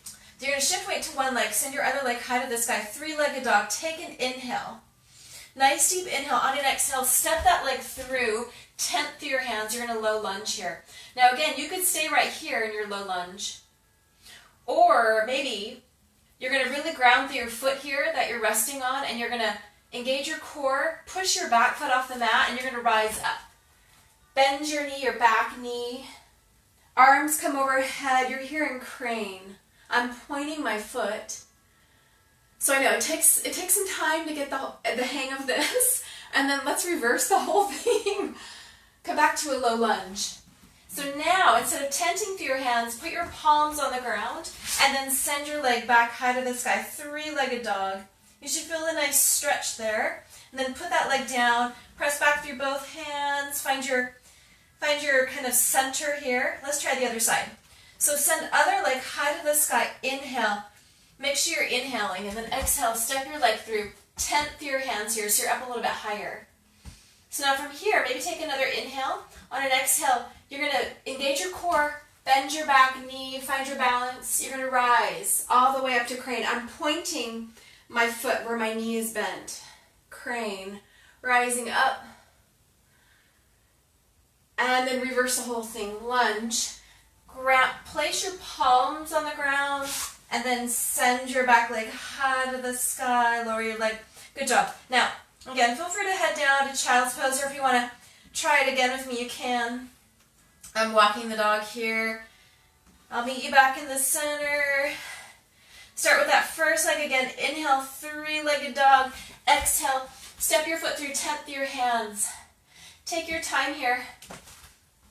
So you're going to shift weight to one leg, send your other leg high to the sky, three-legged dog, take an inhale. Nice deep inhale. On an exhale, step that leg through, tent through your hands. You're in a low lunge here. Now again, you could stay right here in your low lunge. Or maybe you're going to really ground through your foot here that you're resting on, and you're going to engage your core, push your back foot off the mat, and you're going to rise up. Bend your knee, your back knee. Arms come overhead. You're here in crane. I'm pointing my foot. So I know it takes some time to get the hang of this, and then let's reverse the whole thing. Come back to a low lunge. So now, instead of tenting through your hands, put your palms on the ground, and then send your leg back high to the sky, three-legged dog. You should feel a nice stretch there, and then put that leg down, press back through both hands, find your kind of center here. Let's try the other side. So send other leg high to the sky, inhale. Make sure you're inhaling, and then exhale, step your leg through, tent through your hands here, so you're up a little bit higher. So now from here, maybe take another inhale. On an exhale, you're going to engage your core, bend your back knee, find your balance. You're going to rise all the way up to crane. I'm pointing my foot where my knee is bent. Crane, rising up. And then reverse the whole thing. Lunge. Place your palms on the ground, and then send your back leg high to the sky, lower your leg. Good job. Now, again, feel free to head down to child's pose, or if you want to try it again with me, you can. I'm walking the dog here. I'll meet you back in the center. Start with that first leg again. Inhale, three-legged dog. Exhale, step your foot through, tent through your hands. Take your time here.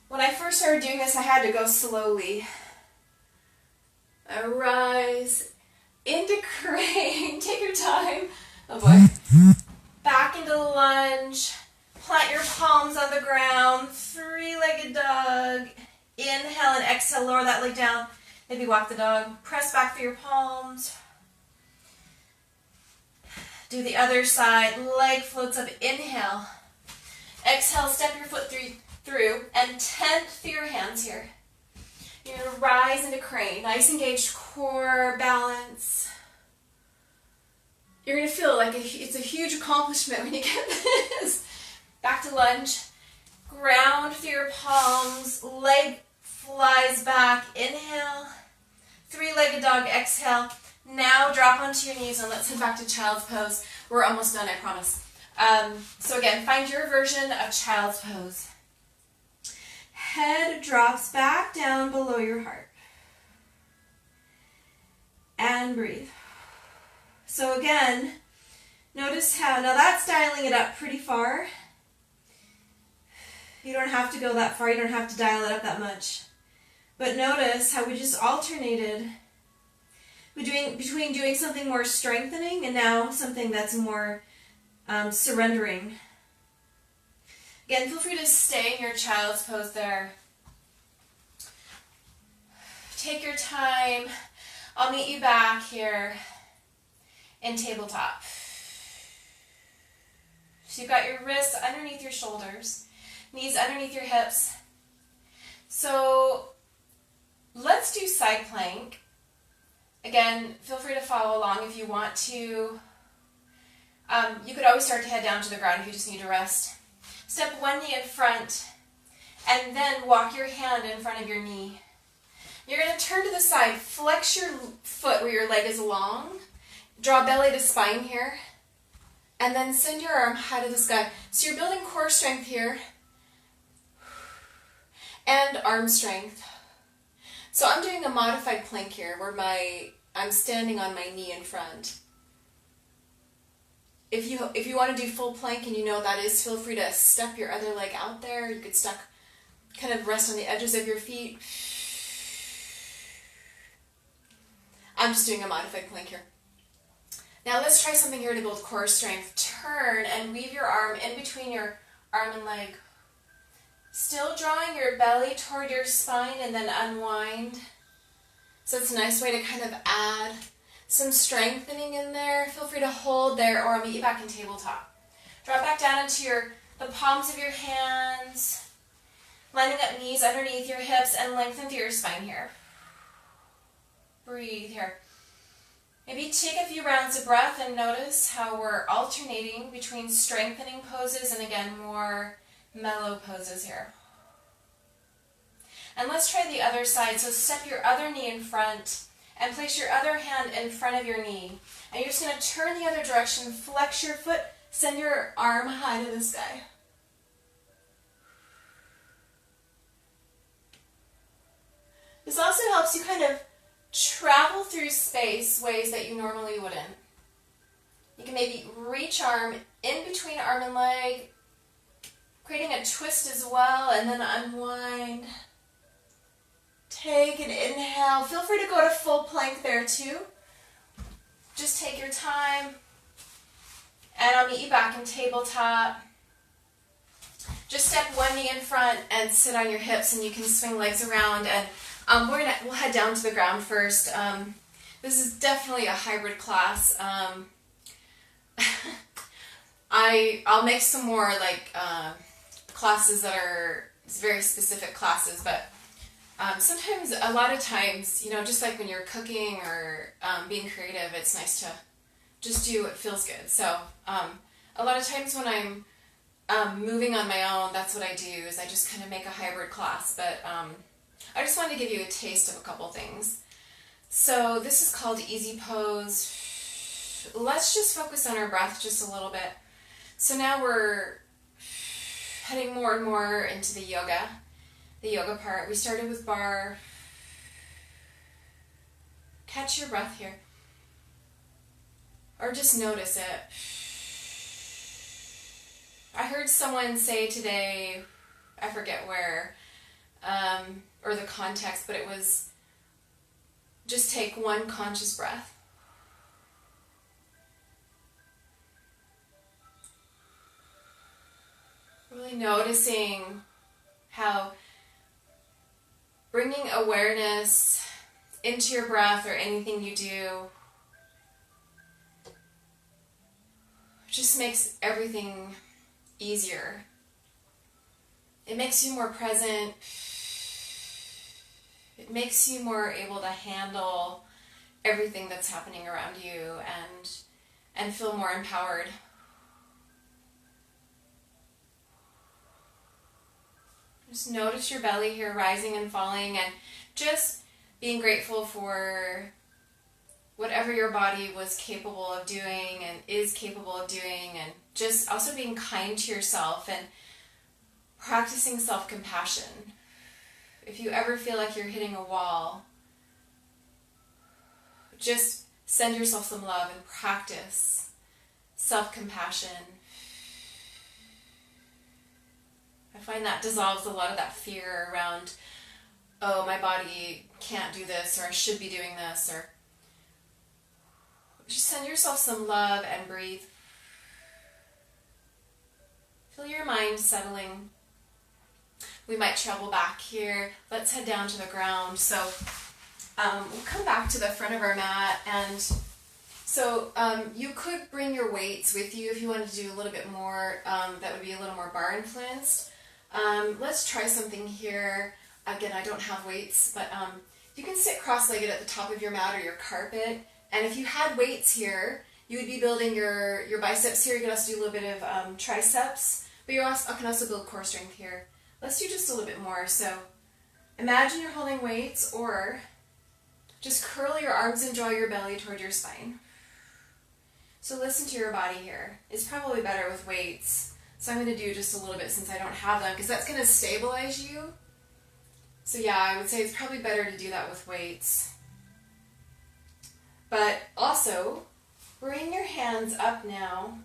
When I first started doing this, I had to go slowly. I rise into crane. Take your time. Oh boy. Back into lunge. Plant your palms on the ground. Three-legged dog. Inhale and exhale. Lower that leg down. Maybe walk the dog. Press back through your palms. Do the other side. Leg floats up. Inhale. Exhale. Step your foot through and tent through your hands here. You're going to rise into crane. Nice engaged core, balance. You're going to feel like it's a huge accomplishment when you get this. Back to lunge. Ground through your palms. Leg flies back. Inhale. Three-legged dog. Exhale. Now drop onto your knees and let's head back to child's pose. We're almost done, I promise. So again, find your version of child's pose. Head drops back down below your heart. And breathe. So again, notice how, now that's dialing it up pretty far. You don't have to go that far, you don't have to dial it up that much. But notice how we just alternated between doing something more strengthening and now something that's more surrendering. Again, feel free to stay in your child's pose there. Take your time. I'll meet you back here in tabletop. So you've got your wrists underneath your shoulders, knees underneath your hips. So let's do side plank. Again, feel free to follow along if you want to. You could always start to head down to the ground if you just need to rest. Step one knee in front, and then walk your hand in front of your knee. You're going to turn to the side, flex your foot where your leg is long, draw belly to spine here, and then send your arm high to the sky. So you're building core strength here, and arm strength. So I'm doing a modified plank here, where I'm standing on my knee in front. If you want to do full plank and you know what that is, feel free to step your other leg out there. You could kind of rest on the edges of your feet. I'm just doing a modified plank here. Now let's try something here to build core strength. Turn and weave your arm in between your arm and leg. Still drawing your belly toward your spine and then unwind. So it's a nice way to kind of add some strengthening in there. Feel free to hold there or I'll meet you back in tabletop. Drop back down into the palms of your hands, lining up knees underneath your hips and lengthen through your spine here. Breathe here. Maybe take a few rounds of breath and notice how we're alternating between strengthening poses and again more mellow poses here. And let's try the other side. So step your other knee in front and place your other hand in front of your knee. And you're just going to turn the other direction, flex your foot, send your arm high to the sky. This also helps you kind of travel through space ways that you normally wouldn't. You can maybe reach arm in between arm and leg, creating a twist as well, and then unwind. Take an inhale. Feel free to go to full plank there too. Just take your time. And I'll meet you back in tabletop. Just step one knee in front and sit on your hips, and you can swing legs around. And we'll head down to the ground first. This is definitely a hybrid class. I'll make some more like classes that are very specific classes, but sometimes, a lot of times, you know, just like when you're cooking or being creative, it's nice to just do what feels good. So a lot of times when I'm moving on my own, that's what I do, is I just kind of make a hybrid class. But I just wanted to give you a taste of a couple things. So this is called Easy Pose. Let's just focus on our breath just a little bit. So now we're heading more and more into the yoga part. We started with Barre. Catch your breath here. Or just notice it. I heard someone say today, I forget where, or the context, but it was just take one conscious breath. Really noticing how bringing awareness into your breath or anything you do just makes everything easier. It makes you more present. It makes you more able to handle everything that's happening around you and feel more empowered. Just notice your belly here rising and falling, and just being grateful for whatever your body was capable of doing and is capable of doing, and just also being kind to yourself and practicing self-compassion. If you ever feel like you're hitting a wall, just send yourself some love and practice self-compassion. I find that dissolves a lot of that fear around, oh, my body can't do this, or I should be doing this, or just send yourself some love and breathe. Feel your mind settling. We might travel back here. Let's head down to the ground. So we'll come back to the front of our mat, and so you could bring your weights with you if you wanted to do a little bit more. That would be a little more bar influenced. Let's try something here. Again, I don't have weights, but you can sit cross-legged at the top of your mat or your carpet. And if you had weights here, you would be building your biceps here. You can also do a little bit of triceps, but you can also build core strength here. Let's do just a little bit more. So imagine you're holding weights, or just curl your arms and draw your belly toward your spine. So listen to your body here. It's probably better with weights. So I'm going to do just a little bit since I don't have them, because that's going to stabilize you. So yeah, I would say it's probably better to do that with weights. But also, bring your hands up now.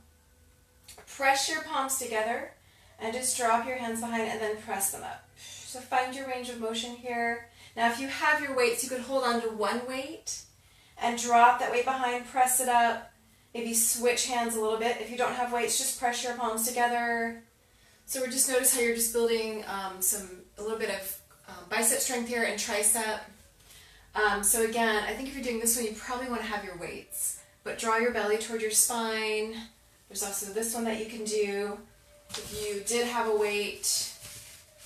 Press your palms together and just drop your hands behind and then press them up. So find your range of motion here. Now if you have your weights, you could hold on to one weight and drop that weight behind, press it up. Maybe switch hands a little bit. If you don't have weights, just press your palms together. So we're just notice how you're just building a little bit of bicep strength here and tricep. So again, I think if you're doing this one, you probably want to have your weights. But draw your belly toward your spine. There's also this one that you can do. If you did have a weight,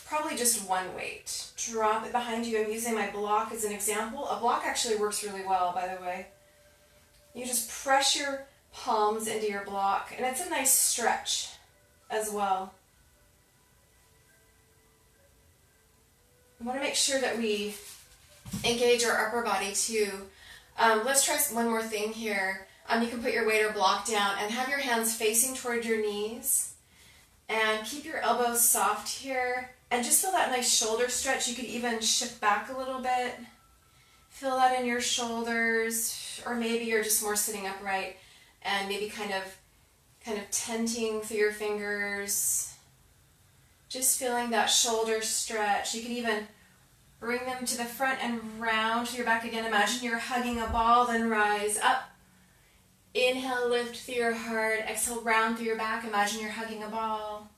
probably just one weight. Drop it behind you. I'm using my block as an example. A block actually works really well, by the way. You just press your palms into your block, and it's a nice stretch as well. We want to make sure that we engage our upper body too. Let's try one more thing here. You can put your weight or block down and have your hands facing toward your knees, and keep your elbows soft here, and just feel that nice shoulder stretch. You could even shift back a little bit. Feel that in your shoulders, or maybe you're just more sitting upright and maybe kind of tenting through your fingers. Just feeling that shoulder stretch. You can even bring them to the front and round to your back again. Imagine you're hugging a ball, then rise up. Inhale, lift through your heart. Exhale, round through your back. Imagine you're hugging a ball.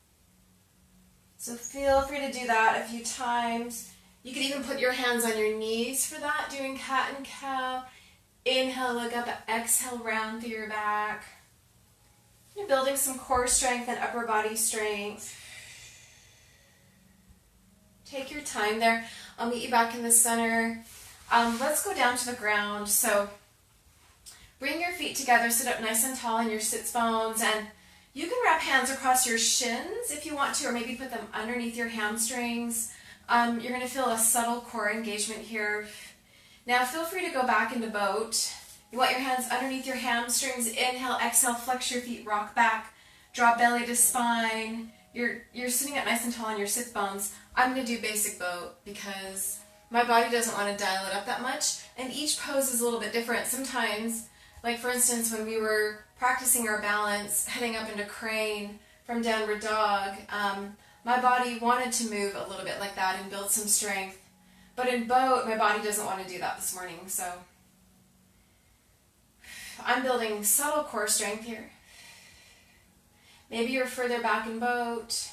So feel free to do that a few times. You could even put your hands on your knees for that, doing cat and cow. Inhale, look up. Exhale, round through your back. You're building some core strength and upper body strength. Take your time there. I'll meet you back in the center. Let's go down to the ground. So bring your feet together, sit up nice and tall in your sits bones, and you can wrap hands across your shins if you want to, or maybe put them underneath your hamstrings. You're going to feel a subtle core engagement here. Now feel free to go back into boat. You want your hands underneath your hamstrings. Inhale, exhale, flex your feet, rock back, drop belly to spine. You're sitting up nice and tall in your sits bones. I'm going to do basic boat because my body doesn't want to dial it up that much, and each pose is a little bit different. Sometimes, like for instance, when we were practicing our balance, heading up into crane from downward dog, my body wanted to move a little bit like that and build some strength. But in boat, my body doesn't want to do that this morning, so I'm building subtle core strength here. Maybe you're further back in boat.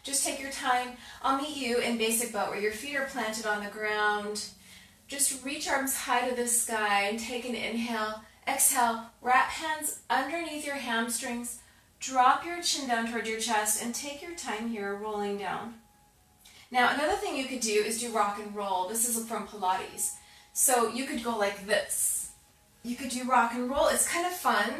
Just take your time. I'll meet you in basic boat where your feet are planted on the ground. Just reach arms high to the sky and take an inhale. Exhale, wrap hands underneath your hamstrings. Drop your chin down toward your chest and take your time here rolling down. Now another thing you could do is do rock and roll. This is from Pilates. So you could go like this. You could do rock and roll. It's kind of fun.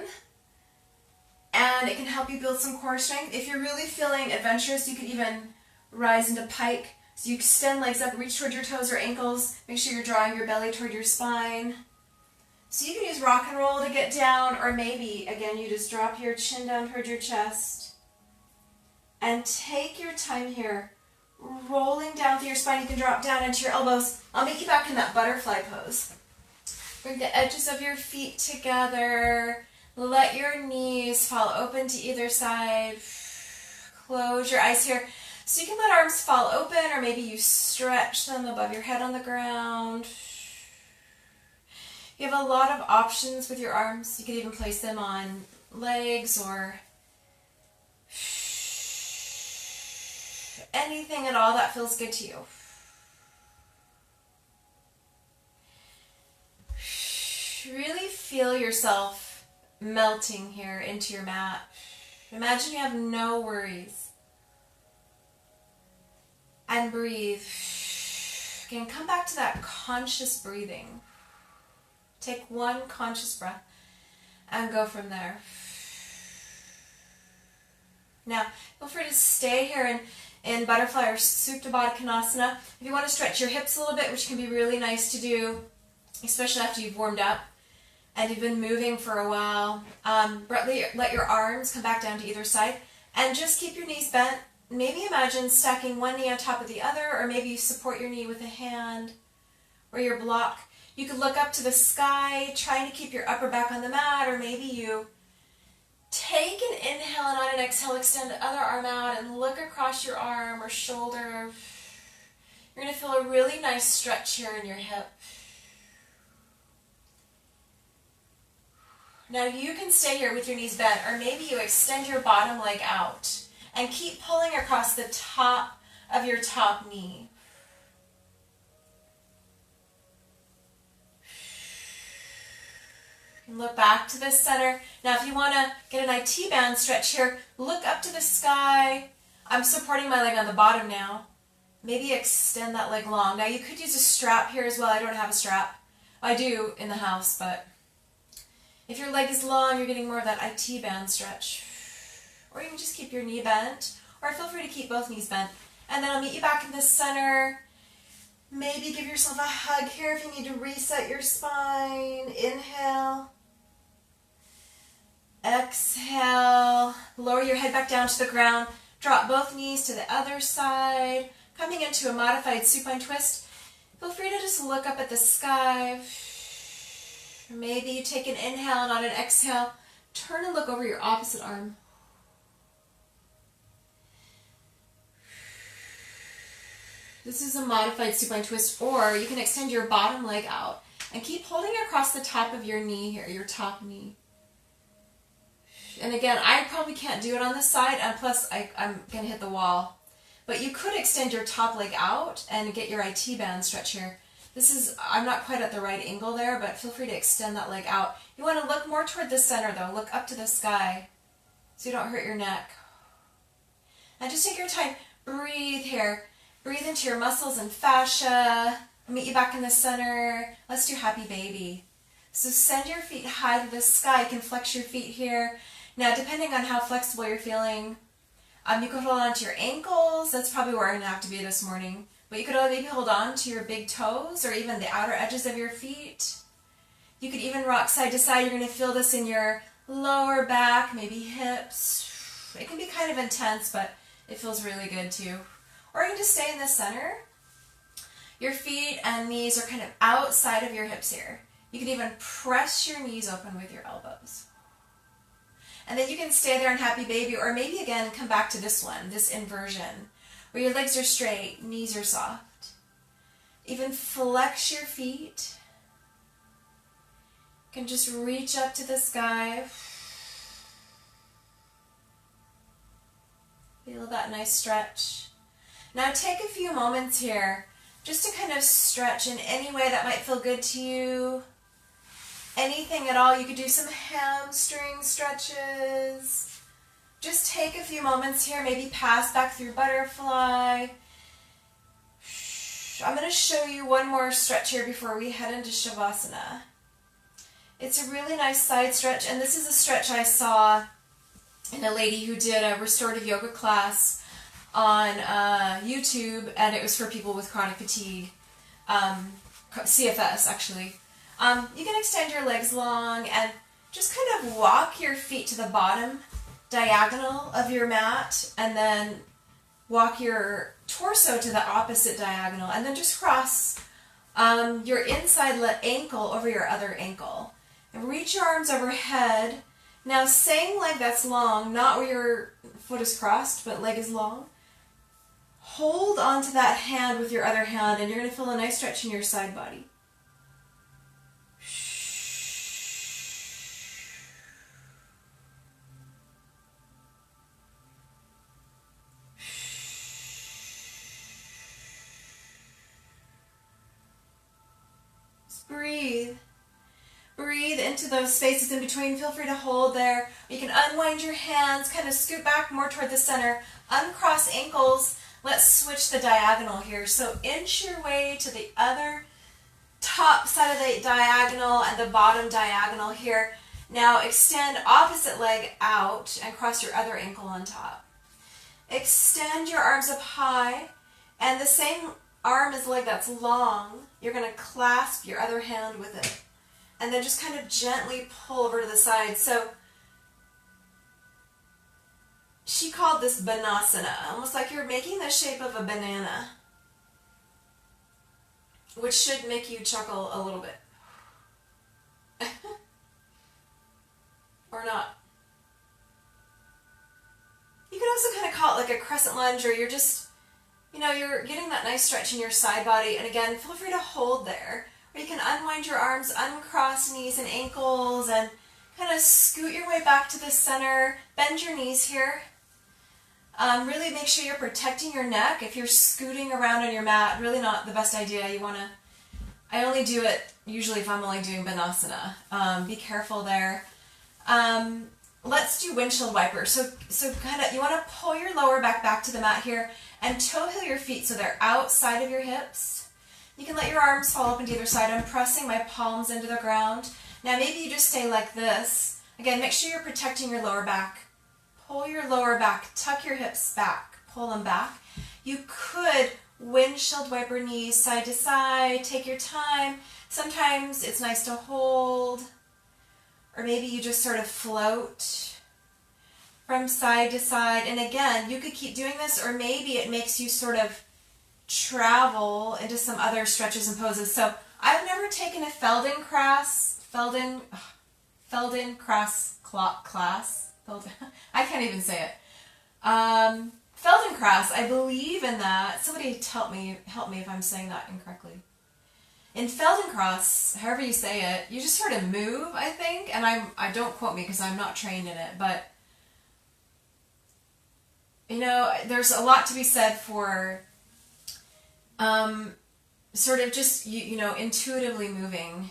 And it can help you build some core strength. If you're really feeling adventurous, you could even rise into pike. So you extend legs up, reach toward your toes or ankles. Make sure you're drawing your belly toward your spine. So you can use rock and roll to get down, or maybe, again, you just drop your chin down toward your chest. And take your time here, rolling down through your spine. You can drop down into your elbows. I'll meet you back in that butterfly pose. Bring the edges of your feet together. Let your knees fall open to either side. Close your eyes here. So you can let arms fall open, or maybe you stretch them above your head on the ground. You have a lot of options with your arms. You could even place them on legs or anything at all that feels good to you. Really feel yourself melting here into your mat. Imagine you have no worries. And breathe. Again, come back to that conscious breathing. Take one conscious breath and go from there. Now, feel free to stay here in butterfly or Supta Baddha Konasana. If you want to stretch your hips a little bit, which can be really nice to do, especially after you've warmed up and you've been moving for a while, let your arms come back down to either side and just keep your knees bent. Maybe imagine stacking one knee on top of the other, or maybe you support your knee with a hand or your block. You could look up to the sky, trying to keep your upper back on the mat, or maybe you take an inhale and on an exhale, extend the other arm out and look across your arm or shoulder. You're going to feel a really nice stretch here in your hip. Now you can stay here with your knees bent, or maybe you extend your bottom leg out and keep pulling across the top of your top knee. And look back to the center. Now if you want to get an IT band stretch here, look up to the sky. I'm supporting my leg on the bottom now. Maybe extend that leg long. Now you could use a strap here as well. I don't have a strap. I do in the house, but if your leg is long, you're getting more of that IT band stretch. Or you can just keep your knee bent, or feel free to keep both knees bent. And then I'll meet you back in the center. Maybe give yourself a hug here if you need to reset your spine. Inhale. Exhale. Lower your head back down to the ground. Drop both knees to the other side. Coming into a modified supine twist. Feel free to just look up at the sky. Maybe you take an inhale, not an exhale. Turn and look over your opposite arm. This is a modified supine twist, or you can extend your bottom leg out and keep holding across the top of your knee here, your top knee. And again, I probably can't do it on this side, and plus I'm going to hit the wall. But you could extend your top leg out and get your IT band stretch here. This is, I'm not quite at the right angle there, but feel free to extend that leg out. You want to look more toward the center though. Look up to the sky so you don't hurt your neck. And just take your time. Breathe here. Breathe into your muscles and fascia. I'll meet you back in the center. Let's do happy baby. So send your feet high to the sky. You can flex your feet here. Now, depending on how flexible you're feeling, you could hold on to your ankles. That's probably where I'm going to have to be this morning. But you could maybe hold on to your big toes or even the outer edges of your feet. You could even rock side to side. You're going to feel this in your lower back, maybe hips. It can be kind of intense, but it feels really good too. Or you can just stay in the center. Your feet and knees are kind of outside of your hips here. You can even press your knees open with your elbows. And then you can stay there in happy baby, or maybe again come back to this one, this inversion, where your legs are straight, knees are soft. Even flex your feet. You can just reach up to the sky. Feel that nice stretch. Now take a few moments here just to kind of stretch in any way that might feel good to you. Anything at all. You could do some hamstring stretches. Just take a few moments here, maybe pass back through butterfly. I'm going to show you one more stretch here before we head into Shavasana. It's a really nice side stretch, and this is a stretch I saw in a lady who did a restorative yoga class on YouTube, and it was for people with chronic fatigue, CFS actually. You can extend your legs long and just kind of walk your feet to the bottom diagonal of your mat, and then walk your torso to the opposite diagonal, and then just cross your inside ankle over your other ankle. And reach your arms overhead. Now same leg that's long, not where your foot is crossed, but leg is long. Hold onto that hand with your other hand, and you're going to feel a nice stretch in your side body. Just breathe. Breathe into those spaces in between. Feel free to hold there. You can unwind your hands, kind of scoot back more toward the center. Uncross ankles. Let's switch the diagonal here. So inch your way to the other top side of the diagonal and the bottom diagonal here. Now extend opposite leg out and cross your other ankle on top. Extend your arms up high, and the same arm as leg that's long, you're going to clasp your other hand with it. And then just kind of gently pull over to the side. So she called this Banasana, almost like you're making the shape of a banana, which should make you chuckle a little bit. Or not. You could also kind of call it like a crescent lunge, or you're just, you're getting that nice stretch in your side body. And again, feel free to hold there. Or you can unwind your arms, uncross knees and ankles, and kind of scoot your way back to the center. Bend your knees here. Really make sure you're protecting your neck. If you're scooting around on your mat, really not the best idea. You want to I only do it usually if I'm only doing Banasana. Be careful there. Let's do windshield wiper. So kind of, you want to pull your lower back to the mat here and toe heel your feet so they're outside of your hips. You can let your arms fall open to either side. I'm pressing my palms into the ground. Now maybe you just stay like this. Again, make sure you're protecting your lower back. Pull your lower back, tuck your hips back, pull them back. You could windshield wiper knees side to side, take your time. Sometimes it's nice to hold, or maybe you just sort of float from side to side. And again, you could keep doing this, or maybe it makes you sort of travel into some other stretches and poses. So I've never taken a Feldenkrais class. I can't even say it. Feldenkrais, I believe in that. Somebody help me if I'm saying that incorrectly. In Feldenkrais, however you say it, you just sort of move, I think, and I don't quote me because I'm not trained in it, but you know, there's a lot to be said for sort of just you know, intuitively moving.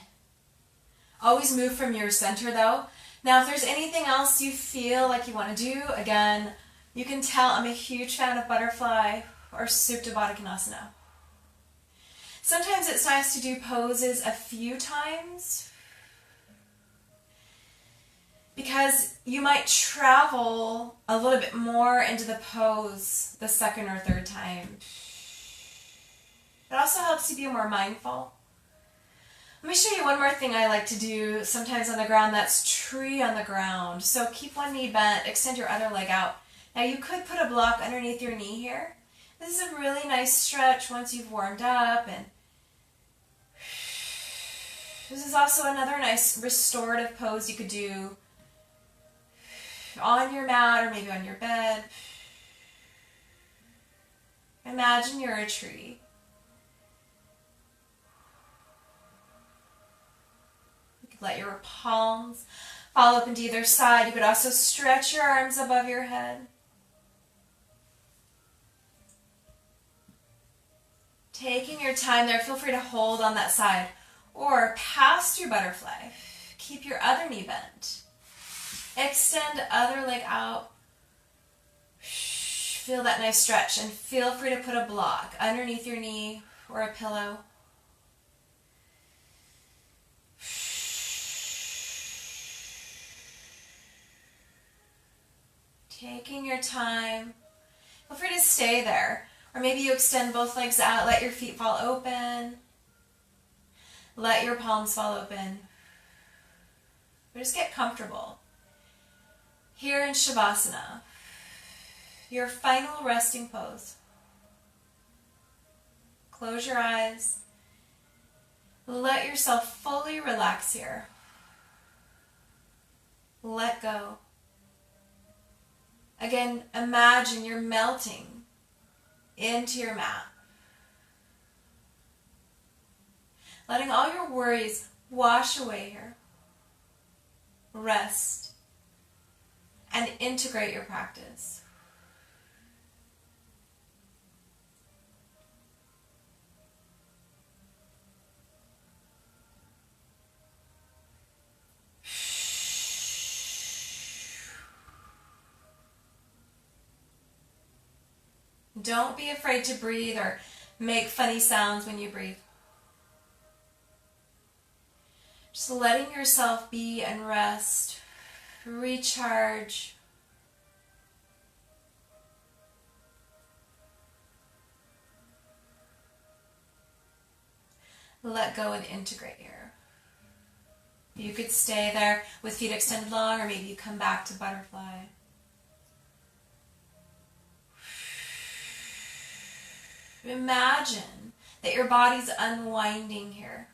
Always move from your center though. Now, if there's anything else you feel like you want to do, again, you can tell I'm a huge fan of butterfly or Supta Baddha Konasana. Sometimes it's nice to do poses a few times because you might travel a little bit more into the pose the second or third time. It also helps you be more mindful. Let me show you one more thing I like to do sometimes on the ground. That's tree on the ground. So keep one knee bent, extend your other leg out. Now you could put a block underneath your knee here. This is a really nice stretch once you've warmed up, and this is also another nice restorative pose you could do on your mat or maybe on your bed. Imagine you're a tree. Let your palms fall open to either side. You could also stretch your arms above your head. Taking your time there, feel free to hold on that side or pass through butterfly. Keep your other knee bent. Extend other leg out. Feel that nice stretch, and feel free to put a block underneath your knee or a pillow. Taking your time. Feel free to stay there. Or maybe you extend both legs out, let your feet fall open. Let your palms fall open. But just get comfortable. Here in Shavasana, your final resting pose. Close your eyes. Let yourself fully relax here. Let go. Again, imagine you're melting into your mat. Letting all your worries wash away here. Rest and integrate your practice. Don't be afraid to breathe or make funny sounds when you breathe. Just letting yourself be and rest, recharge. Let go and integrate here. You could stay there with feet extended long, or maybe you come back to butterfly. Imagine that your body's unwinding here.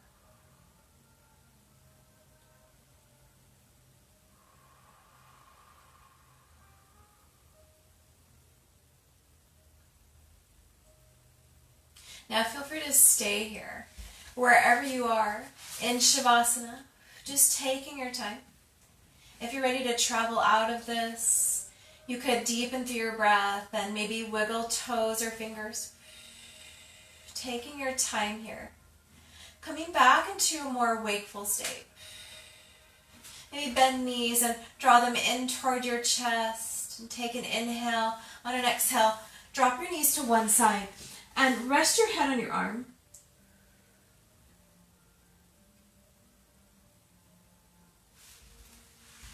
Now feel free to stay here, wherever you are, in Shavasana, just taking your time. If you're ready to travel out of this, you could deepen through your breath and maybe wiggle toes or fingers. Taking your time here. Coming back into a more wakeful state. Maybe bend knees and draw them in toward your chest. And take an inhale. On an exhale, drop your knees to one side and rest your head on your arm.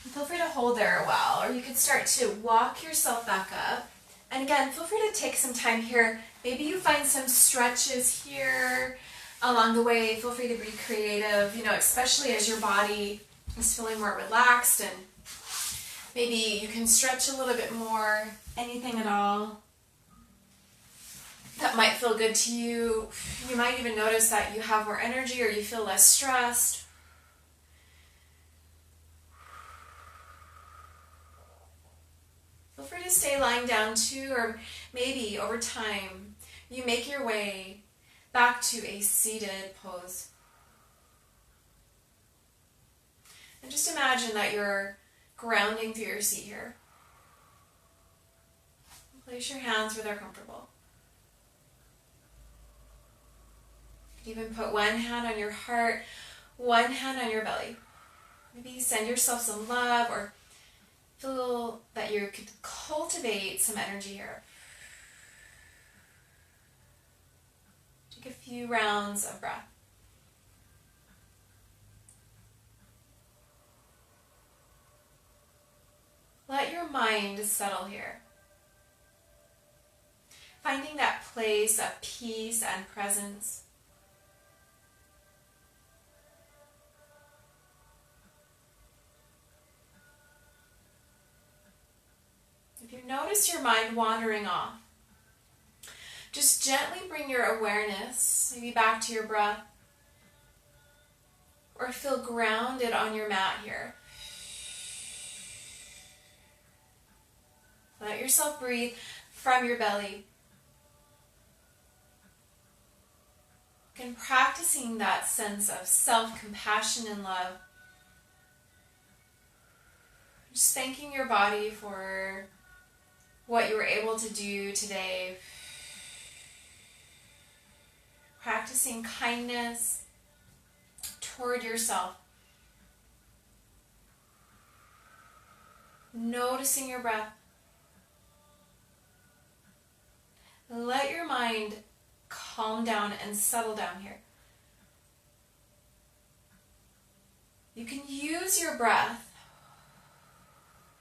And feel free to hold there a while, or you could start to walk yourself back up. And again, feel free to take some time here. Maybe you find some stretches here along the way. Feel free to be creative, especially as your body is feeling more relaxed, and maybe you can stretch a little bit more, anything at all that might feel good to you. You might even notice that you have more energy or you feel less stressed. Feel free to stay lying down too, or maybe over time you make your way back to a seated pose. And just imagine that you're grounding through your seat here. Place your hands where they're comfortable. You can even put one hand on your heart, one hand on your belly. Maybe send yourself some love, or feel that you could cultivate some energy here. Take a few rounds of breath. Let your mind settle here. Finding that place of peace and presence. If you notice your mind wandering off, just gently bring your awareness, maybe back to your breath, or feel grounded on your mat here. Let yourself breathe from your belly. And practicing that sense of self-compassion and love. Just thanking your body for what you were able to do today. Practicing kindness toward yourself. Noticing your breath. Let your mind calm down and settle down here. You can use your breath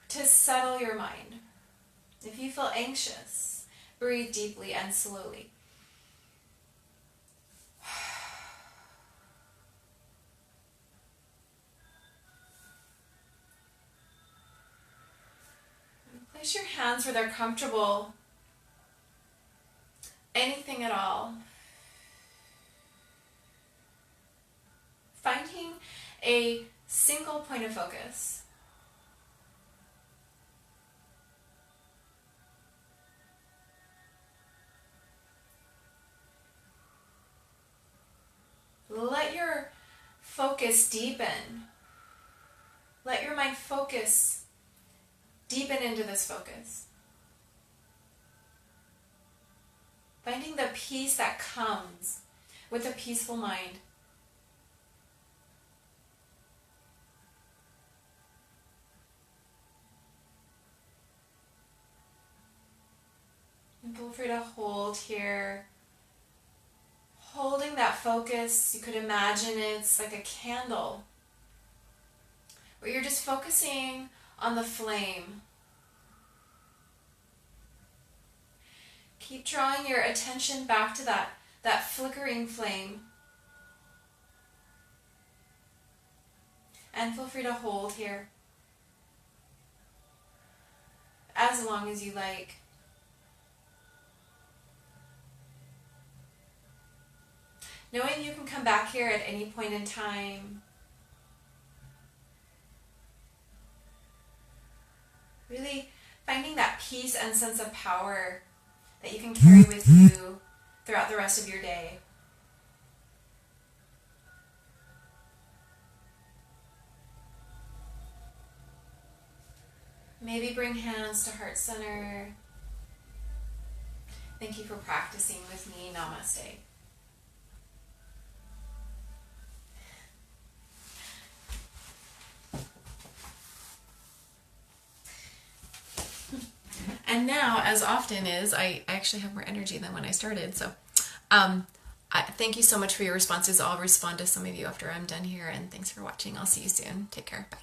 to settle your mind. If you feel anxious, breathe deeply and slowly. Place your hands where they're comfortable. Anything at all. Finding a single point of focus. Let your focus deepen. Let your mind focus, deepen into this focus. Finding the peace that comes with a peaceful mind. And feel free to hold here. Holding that focus, you could imagine it's like a candle where you're just focusing on the flame. Keep drawing your attention back to that flickering flame. And feel free to hold here as long as you like. Knowing you can come back here at any point in time. Really finding that peace and sense of power that you can carry with you throughout the rest of your day. Maybe bring hands to heart center. Thank you for practicing with me. Namaste. And now, as often is, I actually have more energy than when I started. So thank you so much for your responses. I'll respond to some of you after I'm done here. And thanks for watching. I'll see you soon. Take care. Bye.